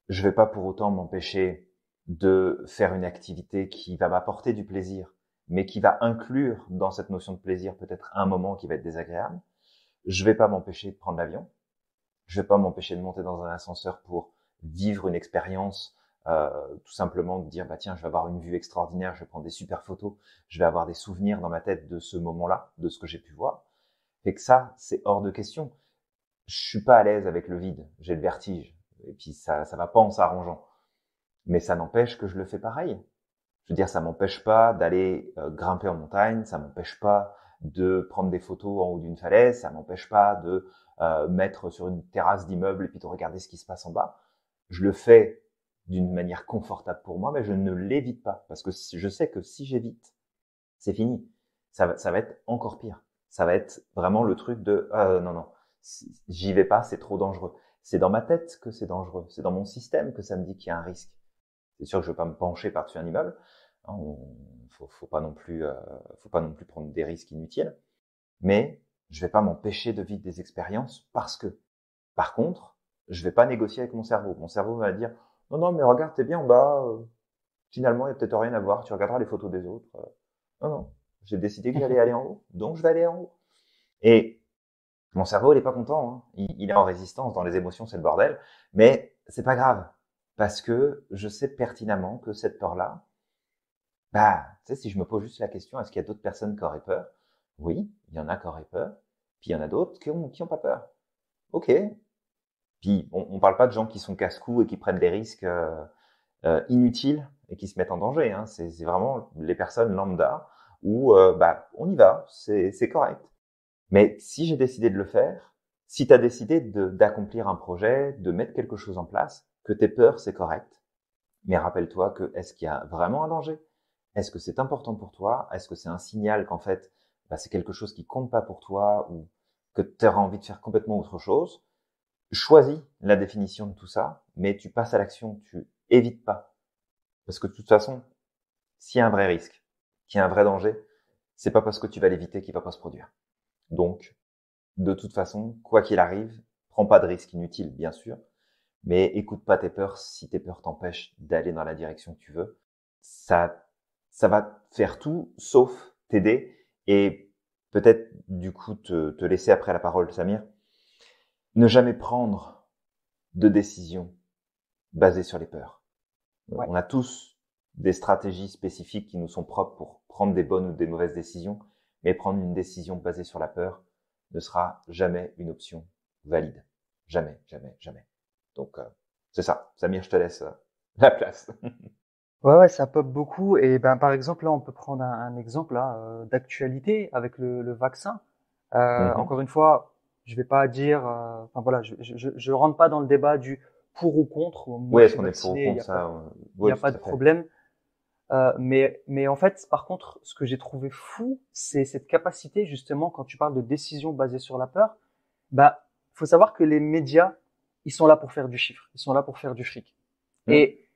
je vais pas pour autant m'empêcher de faire une activité qui va m'apporter du plaisir, mais qui va inclure dans cette notion de plaisir peut-être un moment qui va être désagréable. Je vais pas m'empêcher de prendre l'avion. Je vais pas m'empêcher de monter dans un ascenseur pour vivre une expérience, tout simplement de dire, bah tiens, je vais avoir une vue extraordinaire, je vais prendre des super photos, je vais avoir des souvenirs dans ma tête de ce moment-là, de ce que j'ai pu voir. Et que ça, c'est hors de question. Je suis pas à l'aise avec le vide, j'ai le vertige. Et puis ça va pas en s'arrangeant. Mais ça n'empêche que je le fais pareil. Je veux dire, ça m'empêche pas d'aller grimper en montagne, ça m'empêche pas de prendre des photos en haut d'une falaise, ça m'empêche pas de mettre sur une terrasse d'immeuble et puis de regarder ce qui se passe en bas. Je le fais d'une manière confortable pour moi, mais je ne l'évite pas parce que je sais que si j'évite, c'est fini. Ça va être encore pire. Ça va être vraiment le truc de non, non, j'y vais pas, c'est trop dangereux. C'est dans ma tête que c'est dangereux. C'est dans mon système que ça me dit qu'il y a un risque. C'est sûr que je vais pas me pencher par-dessus un immeuble. Hein, faut pas non plus prendre des risques inutiles. Mais je vais pas m'empêcher de vivre des expériences parce que, par contre, je vais pas négocier avec mon cerveau. Mon cerveau va dire, non, non, mais regarde, t'es bien en bas, finalement, il y a peut-être rien à voir, tu regarderas les photos des autres. Non, non, j'ai décidé que j'allais aller en haut, donc je vais aller en haut. Et mon cerveau, il est pas content, hein. Il est en résistance, dans les émotions, c'est le bordel, mais c'est pas grave, parce que je sais pertinemment que cette peur-là, bah, tu sais, si je me pose juste la question, est-ce qu'il y a d'autres personnes qui auraient peur? Oui, il y en a qui auraient peur, puis il y en a d'autres qui ont pas peur. Ok. Puis on parle pas de gens qui sont casse-cou et qui prennent des risques inutiles et qui se mettent en danger. Hein. C'est vraiment les personnes lambda où bah on y va, c'est correct. Mais si j'ai décidé de le faire, si tu as décidé d'accomplir un projet, de mettre quelque chose en place, que tes peurs c'est correct, mais rappelle-toi que est-ce qu'il y a vraiment un danger? Est-ce que c'est important pour toi? Est-ce que c'est un signal qu'en fait bah, c'est quelque chose qui compte pas pour toi ou que tu auras envie de faire complètement autre chose? Choisis la définition de tout ça, mais tu passes à l'action, tu évites pas. Parce que de toute façon, s'il y a un vrai risque, qu'il y a un vrai danger, c'est pas parce que tu vas l'éviter qu'il va pas se produire. Donc, de toute façon, quoi qu'il arrive, prends pas de risque inutile, bien sûr, mais écoute pas tes peurs si tes peurs t'empêchent d'aller dans la direction que tu veux. Ça va faire tout sauf t'aider et peut-être du coup te laisser après la parole, Samir. Ne jamais prendre de décision basée sur les peurs. Ouais. On a tous des stratégies spécifiques qui nous sont propres pour prendre des bonnes ou des mauvaises décisions, mais prendre une décision basée sur la peur ne sera jamais une option valide. Jamais, jamais, jamais. Donc, c'est ça. Samir, je te laisse la place. Ouais, ça pop beaucoup. Et ben, par exemple, là, on peut prendre un exemple là d'actualité avec le vaccin. Mhm. Encore une fois, je vais pas dire, enfin voilà, je rentre pas dans le débat du pour ou contre. Moi, Oui, je est-ce suis qu'on est pour ou vacciné, contre ça? il y Oui, a pas tout de à fait. problème. Mais en fait, par contre, ce que j'ai trouvé fou, c'est cette capacité justement quand tu parles de décision basée sur la peur. Bah, faut savoir que les médias, ils sont là pour faire du chiffre, ils sont là pour faire du fric. Mhm. Et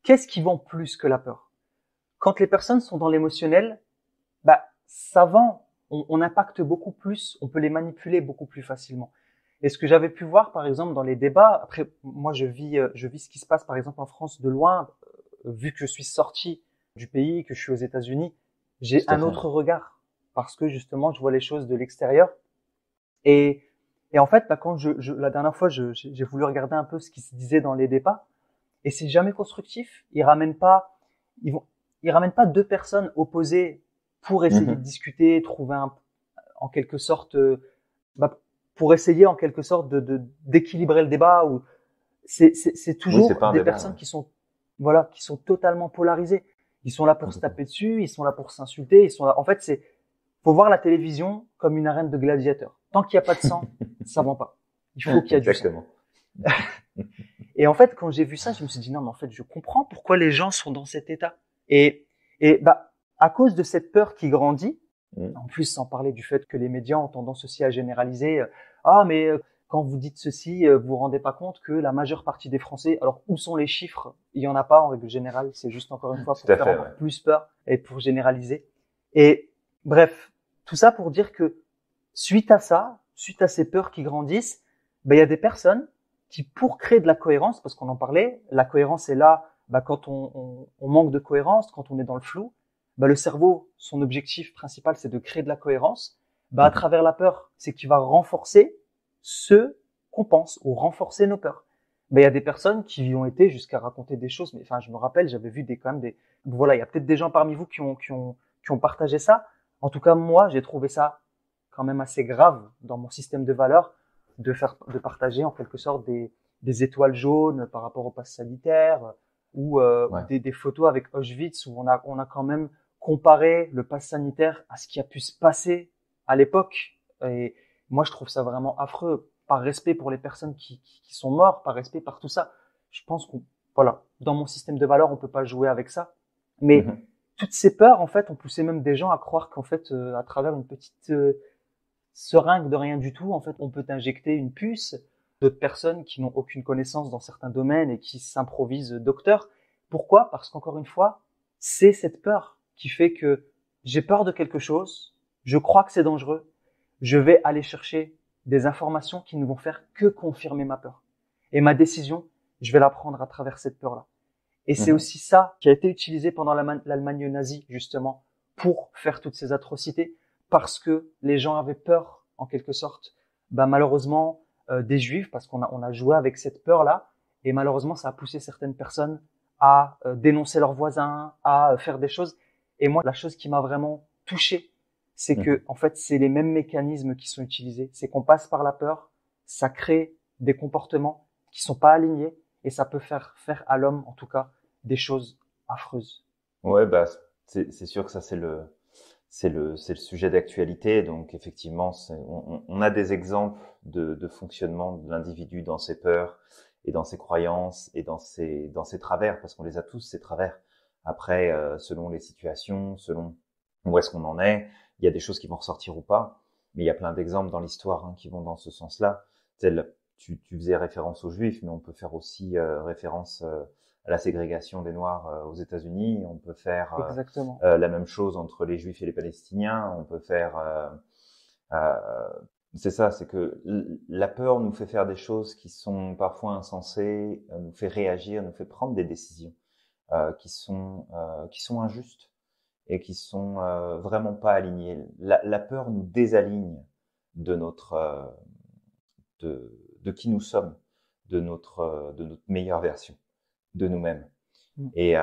qu'est-ce qui vend plus que la peur? Quand les personnes sont dans l'émotionnel, bah, ça vend. On impacte beaucoup plus, on peut les manipuler beaucoup plus facilement. Et ce que j'avais pu voir, par exemple, dans les débats, après, moi, je vis ce qui se passe, par exemple, en France de loin, vu que je suis sorti du pays, que je suis aux États-Unis, j'ai Tout à un fait. autre regard parce que justement, je vois les choses de l'extérieur. Et, et en fait, bah, quand la dernière fois, j'ai voulu regarder un peu ce qui se disait dans les débats, et c'est jamais constructif. Ils vont, ils ramènent pas deux personnes opposées pour essayer de Mhm. discuter, trouver un. en quelque sorte, pour essayer en quelque sorte d'équilibrer le débat. Ou c'est Oui, c'est toujours pas un des débat, personnes ouais. qui sont, voilà, qui sont totalement polarisées. Ils sont là pour se Complètement. taper dessus, ils sont là pour s'insulter, ils sont là. En fait, faut voir la télévision comme une arène de gladiateurs. Tant qu'il n'y a pas de sang, ça vend pas. Il faut qu'il y a du sang. Exactement. Et en fait, quand j'ai vu ça, je me suis dit non, mais en fait, je comprends pourquoi les gens sont dans cet état. Et à cause de cette peur qui grandit, Mm. en plus, sans parler du fait que les médias ont tendance aussi à généraliser. Ah, mais quand vous dites ceci, vous vous rendez pas compte que la majeure partie des Français, alors où sont les chiffres? Il y en a pas en règle générale. C'est juste encore une fois Tout pour à faire fait, encore ouais. plus peur et pour généraliser. Et bref, tout ça pour dire que suite à ça, suite à ces peurs qui grandissent, il y a des personnes qui, pour créer de la cohérence, parce qu'on en parlait, la cohérence est là quand on manque de cohérence, quand on est dans le flou. Le cerveau, son objectif principal, c'est de créer de la cohérence. À Mhm. travers la peur, c'est qu'il va renforcer ce qu'on pense ou renforcer nos peurs. Il y a des personnes qui y ont été jusqu'à raconter des choses, mais enfin, je me rappelle, j'avais vu quand même voilà, il y a peut-être des gens parmi vous qui ont partagé ça. En tout cas, moi, j'ai trouvé ça quand même assez grave dans mon système de valeurs de partager en quelque sorte des étoiles jaunes par rapport au pass sanitaire ou Ouais. des photos avec Auschwitz où on a quand même comparé le pass sanitaire à ce qui a pu se passer à l'époque. Et moi, je trouve ça vraiment affreux, par respect pour les personnes qui sont mortes, par respect par tout ça. Je pense voilà, dans mon système de valeurs, on peut pas jouer avec ça. Mais Mhm. toutes ces peurs, en fait, ont poussé même des gens à croire qu'en fait, à travers une petite seringue de rien du tout, en fait, on peut injecter une puce. D'autres personnes qui n'ont aucune connaissance dans certains domaines et qui s'improvisent docteurs. Pourquoi? Parce qu'encore une fois, c'est cette peur qui fait que j'ai peur de quelque chose, je crois que c'est dangereux, je vais aller chercher des informations qui ne vont faire que confirmer ma peur. Et ma décision, je vais la prendre à travers cette peur-là. Et c'est Mhm. aussi ça qui a été utilisé pendant l'Allemagne nazie, justement, pour faire toutes ces atrocités, parce que les gens avaient peur, en quelque sorte, malheureusement, des Juifs, parce on a joué avec cette peur-là, et malheureusement, ça a poussé certaines personnes à dénoncer leurs voisins, à faire des choses. Et moi, la chose qui m'a vraiment touché, c'est Mhm. que, en fait, c'est les mêmes mécanismes qui sont utilisés. C'est qu'on passe par la peur, ça crée des comportements qui sont pas alignés, et ça peut faire à l'homme, en tout cas, des choses affreuses. Ouais, bah, c'est sûr que ça, c'est le sujet d'actualité. Donc, effectivement, on a des exemples de fonctionnement de l'individu dans ses peurs et dans ses croyances et dans ses travers, parce qu'on les a tous, ces travers. Après, selon les situations, selon où est-ce qu'on en est, il y a des choses qui vont ressortir ou pas. Mais il y a plein d'exemples dans l'histoire qui vont dans ce sens-là. Tu faisais référence aux Juifs, mais on peut faire aussi référence à la ségrégation des Noirs aux États-Unis. On peut faire Exactement. la même chose entre les Juifs et les Palestiniens. On peut faire, c'est ça, c'est que la peur nous fait faire des choses qui sont parfois insensées, nous fait réagir, nous fait prendre des décisions qui sont injustes et qui sont vraiment pas alignées. La peur nous désaligne de notre de qui nous sommes, de notre meilleure version de nous-mêmes. Mm. Et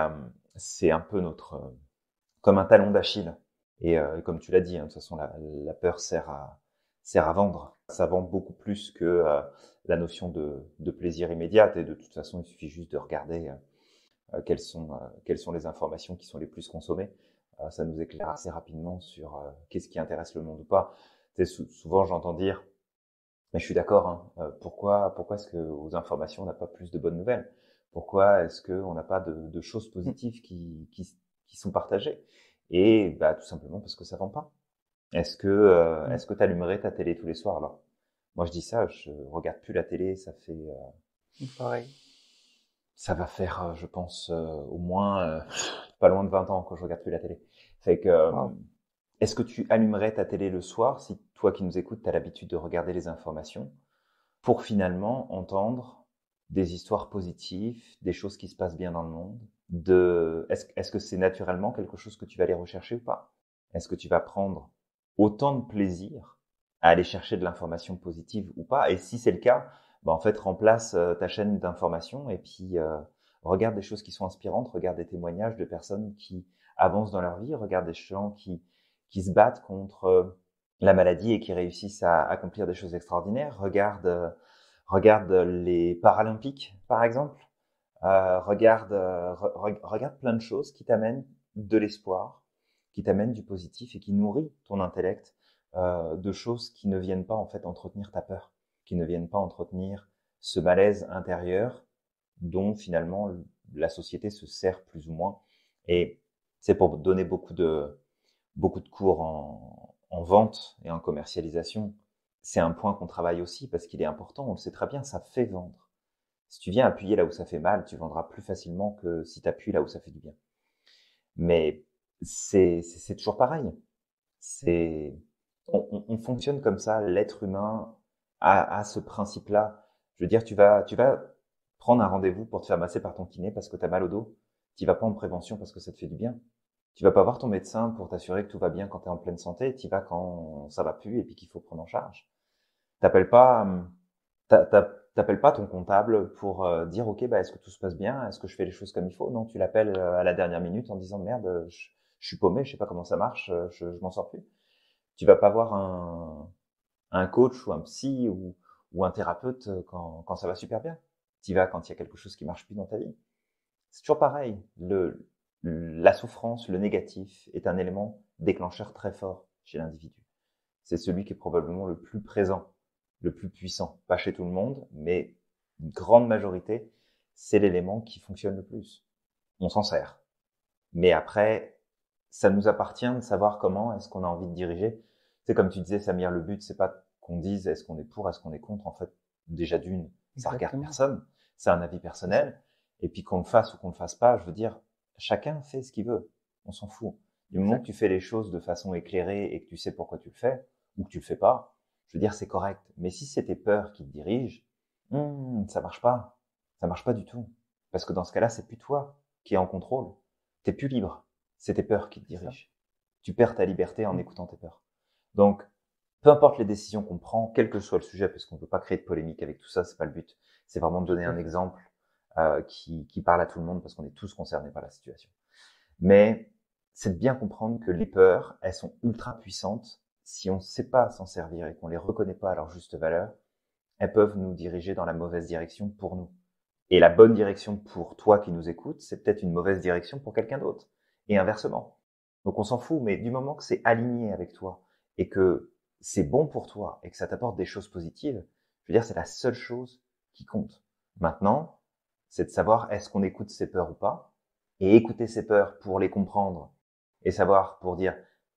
c'est un peu comme un talon d'Achille. Et comme tu l'as dit, de toute façon, la peur sert à vendre. Ça vend beaucoup plus que la notion de plaisir immédiat. Et de toute façon, il suffit juste de regarder quelles sont les informations qui sont les plus consommées. Ça nous éclaire assez rapidement sur qu'est-ce qui intéresse le monde ou pas. Souvent, j'entends dire, mais je suis d'accord, pourquoi est-ce que aux informations on n'a pas plus de bonnes nouvelles? Pourquoi est-ce qu'on n'a pas de choses Mm. positives qui sont partagées? Et tout simplement parce que ça vend pas. Est-ce que Mm. est-ce que t'allumerais ta télé tous les soirs alors? Moi je dis ça, je regarde plus la télé, Pareil. ça va faire, je pense, au moins pas loin de 20 ans que je regarde plus la télé. Fait que Wow. est-ce que tu allumerais ta télé le soir si toi qui nous écoutes, tu as l'habitude de regarder les informations pour finalement entendre des histoires positives, des choses qui se passent bien dans le monde, est-ce que c'est naturellement quelque chose que tu vas aller rechercher ou pas? Est-ce que tu vas prendre autant de plaisir à aller chercher de l'information positive ou pas? Et si c'est le cas, en fait, remplace ta chaîne d'information et puis regarde des choses qui sont inspirantes, regarde des témoignages de personnes qui avancent dans leur vie, regarde des gens qui se battent contre la maladie et qui réussissent à accomplir des choses extraordinaires. Regarde les Paralympiques, par exemple. Regarde plein de choses qui t'amènent de l'espoir, qui t'amènent du positif et qui nourrit ton intellect, de choses qui ne viennent pas en fait entretenir ta peur, qui ne viennent pas entretenir ce malaise intérieur dont finalement la société se sert plus ou moins. Et c'est pour donner beaucoup de cours en vente et en commercialisation. C'est un point qu'on travaille aussi parce qu'il est important, on le sait très bien, ça fait vendre. Si tu viens appuyer là où ça fait mal, tu vendras plus facilement que si tu appuies là où ça fait du bien. Mais c'est toujours pareil. On fonctionne comme ça, l'être humain a ce principe-là. Je veux dire, tu vas prendre un rendez-vous pour te faire masser par ton kiné parce que tu as mal au dos. Tu vas pas en prévention parce que ça te fait du bien. Tu vas pas voir ton médecin pour t'assurer que tout va bien quand tu es en pleine santé. Tu vas quand ça va plus et puis qu'il faut prendre en charge. T'appelles pas, t'appelles pas ton comptable pour dire ok, bah est-ce que tout se passe bien, est-ce que je fais les choses comme il faut. Non, tu l'appelles à la dernière minute en disant merde, je suis paumé, je sais pas comment ça marche, je m'en sors plus. Tu vas pas voir un coach ou un psy ou un thérapeute quand ça va super bien. Tu vas quand il y a quelque chose qui marche plus dans ta vie. C'est toujours pareil. La souffrance, le négatif est un élément déclencheur très fort chez l'individu. C'est celui qui est probablement le plus présent, le plus puissant. Pas chez tout le monde, mais une grande majorité, c'est l'élément qui fonctionne le plus. On s'en sert. Mais après, ça nous appartient de savoir comment est-ce qu'on a envie de diriger. C'est comme tu disais, Samir, le but, c'est pas qu'on dise est-ce qu'on est pour, est-ce qu'on est contre. En fait, déjà d'une, ça regarde personne. C'est un avis personnel. Et puis qu'on le fasse ou qu'on le fasse pas, je veux dire, chacun fait ce qu'il veut. On s'en fout. Du moment que tu fais les choses de façon éclairée et que tu sais pourquoi tu le fais, ou que tu le fais pas, je veux dire, c'est correct. Mais si c'est tes peurs qui te dirigent, ça marche pas. Ça marche pas du tout. Parce que dans ce cas-là, c'est plus toi qui es en contrôle. T'es plus libre. C'est tes peurs qui te dirigent. Tu perds ta liberté en écoutant tes peurs. Donc, peu importe les décisions qu'on prend, quel que soit le sujet, parce qu'on ne peut pas créer de polémique avec tout ça, c'est pas le but. C'est vraiment de donner un exemple qui parle à tout le monde parce qu'on est tous concernés par la situation. Mais c'est de bien comprendre que les peurs, elles sont ultra puissantes. Si on ne sait pas s'en servir et qu'on les reconnaît pas à leur juste valeur, elles peuvent nous diriger dans la mauvaise direction pour nous. Et la bonne direction pour toi qui nous écoutes, c'est peut-être une mauvaise direction pour quelqu'un d'autre. Et inversement. Donc on s'en fout, mais du moment que c'est aligné avec toi et que c'est bon pour toi et que ça t'apporte des choses positives, je veux dire, c'est la seule chose qui compte. Maintenant, c'est de savoir est-ce qu'on écoute ses peurs ou pas, et écouter ses peurs pour les comprendre et savoir pour dire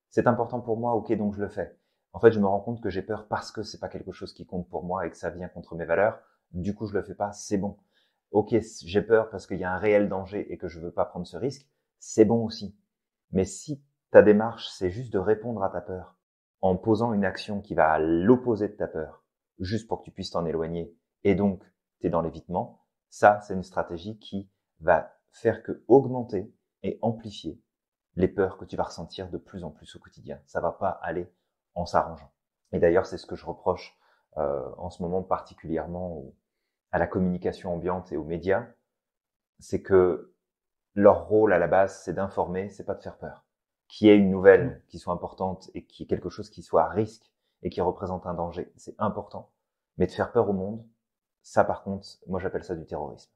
c'est important pour moi, ok, donc je le fais. En fait, je me rends compte que j'ai peur parce que c'est pas quelque chose qui compte pour moi et que ça vient contre mes valeurs. Du coup, je le fais pas, c'est bon. Ok, j'ai peur parce qu'il y a un réel danger et que je veux pas prendre ce risque, c'est bon aussi. Mais si ta démarche, c'est juste de répondre à ta peur en posant une action qui va à l'opposé de ta peur, juste pour que tu puisses t'en éloigner, et donc tu es dans l'évitement, ça, c'est une stratégie qui va faire que augmenter et amplifier les peurs que tu vas ressentir de plus en plus au quotidien. Ça va pas aller en s'arrangeant. Et d'ailleurs, c'est ce que je reproche en ce moment particulièrement à la communication ambiante et aux médias, c'est que leur rôle à la base, c'est d'informer, c'est pas de faire peur. Qu'il y ait une nouvelle qui soit importante et qui est quelque chose qui soit à risque et qui représente un danger, c'est important. Mais de faire peur au monde, ça par contre, moi j'appelle ça du terrorisme.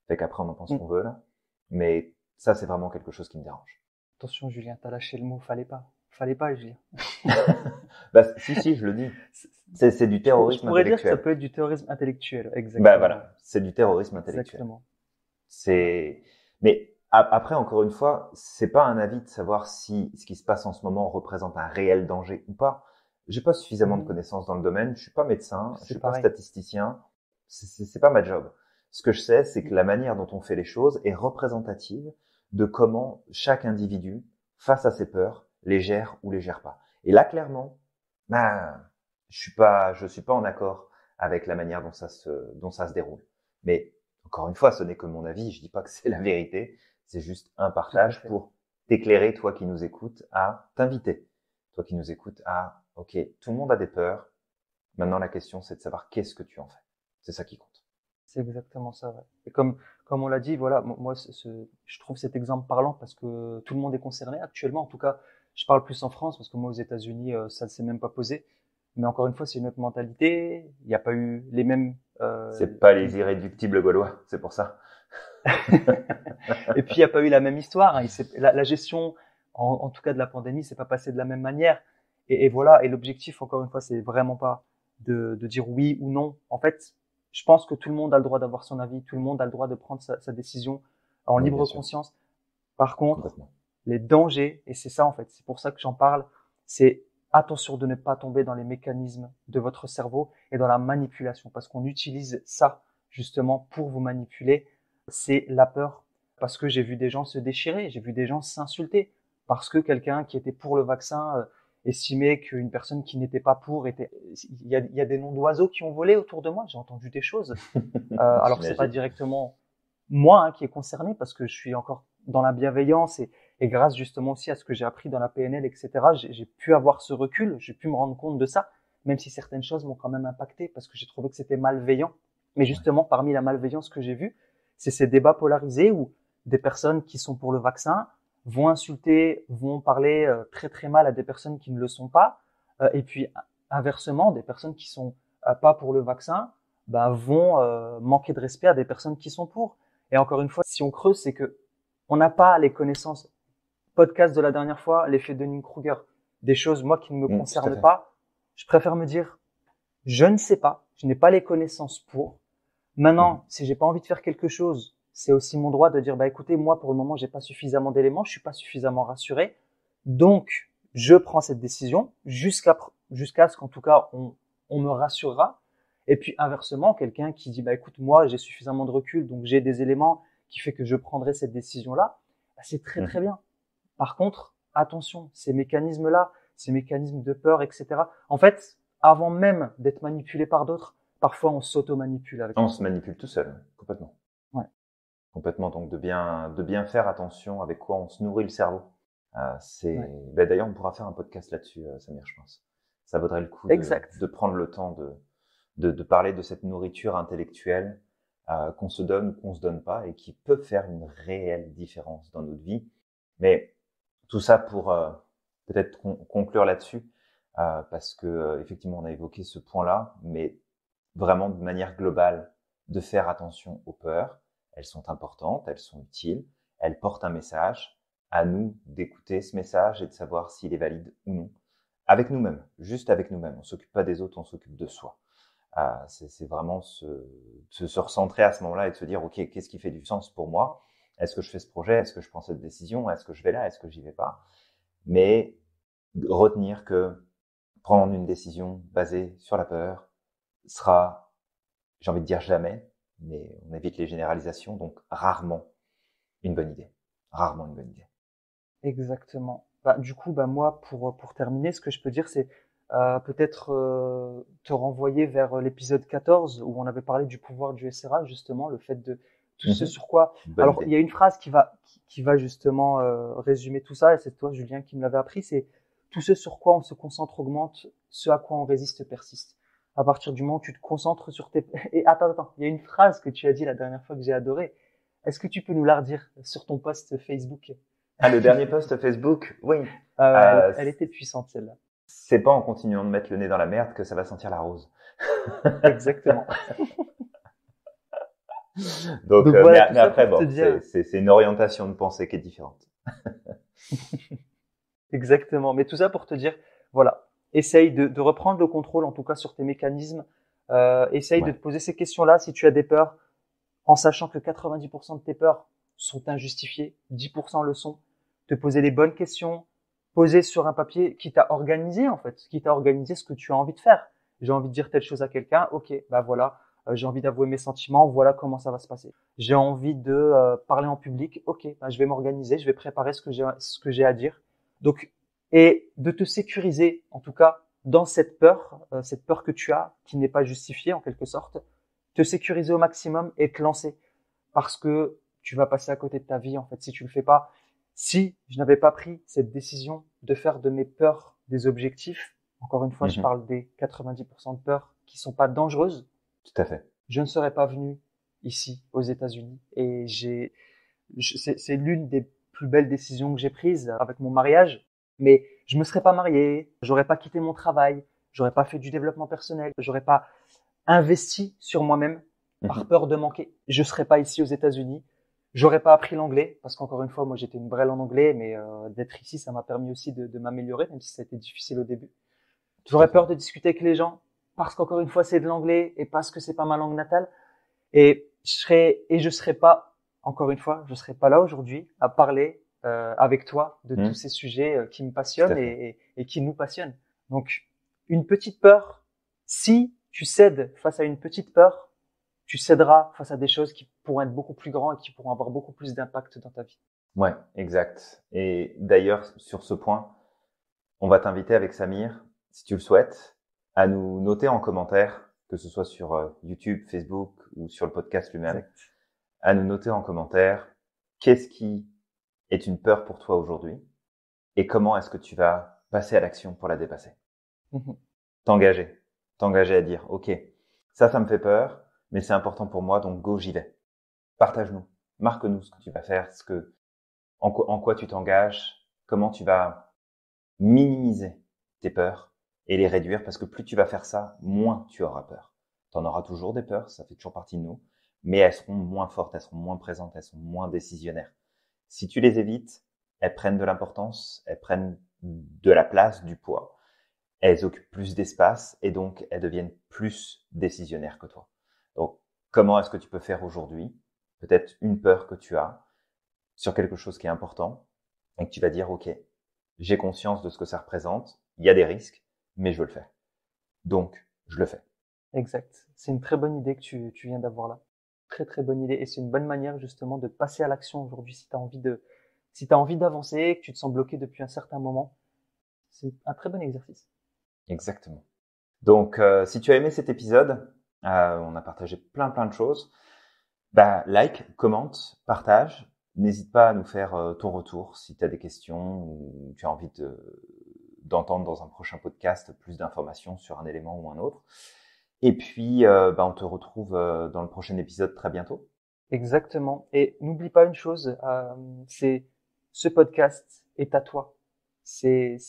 Fait qu'après on en pense qu'on veut là, mais ça c'est vraiment quelque chose qui me dérange. Attention Julien, t'as lâché le mot, fallait pas. Fallait pas Julien. Bah si, je le dis. C'est du terrorisme je pourrais intellectuel. dire que ça peut être du terrorisme intellectuel, exactement. Bah voilà, c'est du terrorisme intellectuel. Exactement. Mais après, encore une fois, c'est pas un avis de savoir si ce qui se passe en ce moment représente un réel danger ou pas. J'ai pas suffisamment de connaissances dans le domaine. Je suis pas médecin, je suis pas statisticien. C'est pas ma job. Ce que je sais, c'est que la manière dont on fait les choses est représentative de comment chaque individu, face à ses peurs, les gère ou les gère pas. Et là, clairement, je suis pas en accord avec la manière dont ça se déroule. Mais encore une fois, ce n'est que mon avis. Je dis pas que c'est la vérité. C'est juste un partage pour t'éclairer, toi qui nous écoutes, à t'inviter. Toi qui nous écoutes à, ok, tout le monde a des peurs. Maintenant, la question, c'est de savoir qu'est-ce que tu en fais. C'est ça qui compte. C'est exactement ça. Ouais. Et comme on l'a dit, voilà, moi, je trouve cet exemple parlant parce que tout le monde est concerné actuellement. En tout cas, Je parle plus en France parce que moi aux États-Unis ça ne s'est même pas posé. Mais encore une fois, c'est une autre mentalité. Il n'y a pas eu les mêmes. C'est pas les irréductibles gaulois, c'est pour ça. Et puis il n'y a pas eu la même histoire. Hein. La gestion, en tout cas de la pandémie, s'est pas passée de la même manière. Et voilà. Et l'objectif, encore une fois, c'est vraiment pas de dire oui ou non. En fait, je pense que tout le monde a le droit d'avoir son avis. Tout le monde a le droit de prendre sa décision en Oui, bien libre sûr. conscience. Par contre, Complètement. les dangers, et c'est ça en fait, c'est pour ça que j'en parle, c'est attention de ne pas tomber dans les mécanismes de votre cerveau et dans la manipulation, parce qu'on utilise ça justement pour vous manipuler. C'est la peur, parce que j'ai vu des gens se déchirer, j'ai vu des gens s'insulter, parce que quelqu'un qui était pour le vaccin estimait qu'une personne qui n'était pas pour était. Il y a des noms d'oiseaux qui ont volé autour de moi, j'ai entendu des choses. Alors c'est pas J'imagine. directement moi qui est concerné parce que je suis encore dans la bienveillance et grâce justement aussi à ce que j'ai appris dans la PNL, etc., j'ai pu avoir ce recul, j'ai pu me rendre compte de ça, même si certaines choses m'ont quand même impacté parce que j'ai trouvé que c'était malveillant. Mais Ouais. justement, parmi la malveillance que j'ai vue, c'est ces débats polarisés où des personnes qui sont pour le vaccin vont insulter, vont parler très très mal à des personnes qui ne le sont pas, et puis inversement, des personnes qui sont pas pour le vaccin vont manquer de respect à des personnes qui sont pour. Et encore une fois, si on creuse, c'est que on n'a pas les connaissances. Podcast de la dernière fois, l'effet Dunning-Kruger, des choses moi qui ne me Tout à concernent fait. pas. Je préfère me dire, je ne sais pas, je n'ai pas les connaissances pour. Maintenant, si j'ai pas envie de faire quelque chose, c'est aussi mon droit de dire, bah écoutez, moi pour le moment, j'ai pas suffisamment d'éléments, je suis pas suffisamment rassuré, donc je prends cette décision jusqu'à ce qu'en tout cas on me rassurera. Et puis inversement, quelqu'un qui dit, bah écoute, moi j'ai suffisamment de recul, donc j'ai des éléments qui fait que je prendrai cette décision-là, bah, c'est très très Mhm. bien. Par contre, attention, ces mécanismes-là, ces mécanismes de peur, etc. En fait, avant même d'être manipulé par d'autres, parfois on s'auto-manipule avec On tout se ça. manipule tout seul, complètement. Ouais, Complètement. Donc de bien faire attention avec quoi on se nourrit le cerveau. ouais. D'ailleurs, on pourra faire un podcast là-dessus, Samir, je pense. Ça vaudrait le coup Exact. de prendre le temps de parler de cette nourriture intellectuelle qu'on se donne ou qu'on se donne pas et qui peut faire une réelle différence dans notre vie. Mais tout ça pour peut-être conclure là-dessus, parce que effectivement on a évoqué ce point-là, mais vraiment de manière globale, de faire attention aux peurs. Elles sont importantes, elles sont utiles, elles portent un message. À nous d'écouter ce message et de savoir s'il est valide ou non. Avec nous-mêmes, juste avec nous-mêmes. On s'occupe pas des autres, on s'occupe de soi. C'est vraiment se recentrer à ce moment-là et de se dire, OK, qu'est-ce qui fait du sens pour moi? Est-ce que je fais ce projet? Est-ce que je prends cette décision? Est-ce que je vais là? Est-ce que j'y vais pas? Mais retenir que prendre une décision basée sur la peur sera, j'ai envie de dire jamais, mais on évite les généralisations, donc rarement une bonne idée. Rarement une bonne idée. Exactement. Bah, du coup, bah, moi, pour terminer, ce que je peux dire, c'est peut-être te renvoyer vers l'épisode 14 où on avait parlé du pouvoir du SRA, justement, le fait de tout ce Mhm. sur quoi. Bonne Alors, il idée. y a une phrase qui va justement résumer tout ça, et c'est toi, Julien, qui me l'avait appris, c'est tout ce sur quoi on se concentre augmente, ce à quoi on résiste persiste. À partir du moment où tu te concentres sur tes... Et attends, il y a une phrase que tu as dit la dernière fois que j'ai adorée. Est-ce que tu peux nous la redire sur ton post Facebook? Ah, le dernier post Facebook, oui. Elle était puissante, celle-là. C'est pas en continuant de mettre le nez dans la merde que ça va sentir la rose. Exactement. Donc, Donc voilà, tout mais ça après, pour te bon, dire. c'est une orientation de pensée qui est différente. Exactement. Mais tout ça pour te dire, voilà. Essaye de reprendre le contrôle, en tout cas, sur tes mécanismes. Essaye de Ouais. te poser ces questions-là si tu as des peurs, en sachant que 90% de tes peurs sont injustifiées, 10% le sont. Te poser les bonnes questions, poser sur un papier qui t'a organisé, en fait, qui t'a organisé ce que tu as envie de faire. J'ai envie de dire telle chose à quelqu'un, ok, bah voilà, j'ai envie d'avouer mes sentiments, voilà comment ça va se passer. J'ai envie de parler en public, ok, bah je vais m'organiser, je vais préparer ce que j'ai à dire. Donc, et de te sécuriser, en tout cas, dans cette peur que tu as, qui n'est pas justifiée en quelque sorte, te sécuriser au maximum et te lancer. Parce que tu vas passer à côté de ta vie, en fait, si tu le fais pas. Si je n'avais pas pris cette décision de faire de mes peurs des objectifs, encore une fois, je Mhm. parle des 90% de peurs qui sont pas dangereuses, Tout à fait. je ne serais pas venu ici, aux États-Unis. Et c'est l'une des plus belles décisions que j'ai prises avec mon mariage. Mais je me serais pas marié, j'aurais pas quitté mon travail, j'aurais pas fait du développement personnel, j'aurais pas investi sur moi-même par peur de manquer. Je serais pas ici aux États-Unis. J'aurais pas appris l'anglais parce qu'encore une fois, moi j'étais une brêle en anglais, mais d'être ici, ça m'a permis aussi de m'améliorer, même si ça a été difficile au début. J'aurais peur de discuter avec les gens parce qu'encore une fois, c'est de l'anglais et parce que c'est pas ma langue natale. Et je serais pas, encore une fois, je serais pas là aujourd'hui à parler avec toi de tous ces sujets qui me passionnent et qui nous passionnent. Donc, une petite peur, si tu cèdes face à une petite peur, tu céderas face à des choses qui pourront être beaucoup plus grandes et qui pourront avoir beaucoup plus d'impact dans ta vie. Ouais, exact. Et d'ailleurs, sur ce point, on va t'inviter avec Samir, si tu le souhaites, à nous noter en commentaire, que ce soit sur YouTube, Facebook ou sur le podcast lui-même, Exact. à nous noter en commentaire qu'est-ce qui est une peur pour toi aujourd'hui et comment est-ce que tu vas passer à l'action pour la dépasser. T'engager à dire, ok, ça me fait peur, mais c'est important pour moi, donc go, j'y vais. Partage-nous, marque-nous ce que tu vas faire, en quoi tu t'engages, comment tu vas minimiser tes peurs et les réduire, parce que plus tu vas faire ça, moins tu auras peur. Tu en auras toujours des peurs, ça fait toujours partie de nous, mais elles seront moins fortes, elles seront moins présentes, elles sont moins décisionnaires. Si tu les évites, elles prennent de l'importance, elles prennent de la place, du poids, elles occupent plus d'espace et donc elles deviennent plus décisionnaires que toi. Donc, comment est-ce que tu peux faire aujourd'hui, peut-être une peur que tu as sur quelque chose qui est important et que tu vas dire, ok, j'ai conscience de ce que ça représente, il y a des risques, mais je veux le faire. Donc, je le fais. Exact. C'est une très bonne idée que tu viens d'avoir là. Très, très bonne idée. Et c'est une bonne manière, justement, de passer à l'action aujourd'hui si tu as envie d'avancer, que tu te sens bloqué depuis un certain moment. C'est un très bon exercice. Exactement. Donc, si tu as aimé cet épisode, on a partagé plein de choses. Like, commente, partage. N'hésite pas à nous faire ton retour si tu as des questions ou tu as envie d'entendre dans un prochain podcast plus d'informations sur un élément ou un autre. Et puis, on te retrouve dans le prochain épisode très bientôt. Exactement. Et n'oublie pas une chose, c'est ce podcast est à toi. C'est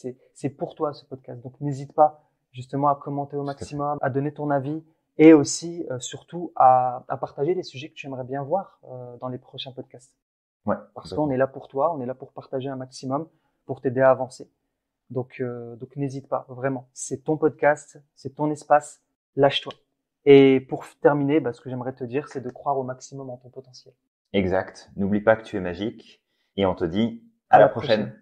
pour toi ce podcast. Donc n'hésite pas justement à commenter au maximum, à donner ton avis et aussi surtout à partager les sujets que tu aimerais bien voir dans les prochains podcasts. Ouais. Parce qu'on est là pour toi, on est là pour partager un maximum, pour t'aider à avancer. Donc n'hésite pas, vraiment. C'est ton podcast, c'est ton espace. Lâche-toi. Et pour terminer, ce que j'aimerais te dire, c'est de croire au maximum en ton potentiel. Exact. N'oublie pas que tu es magique et on te dit à la prochaine.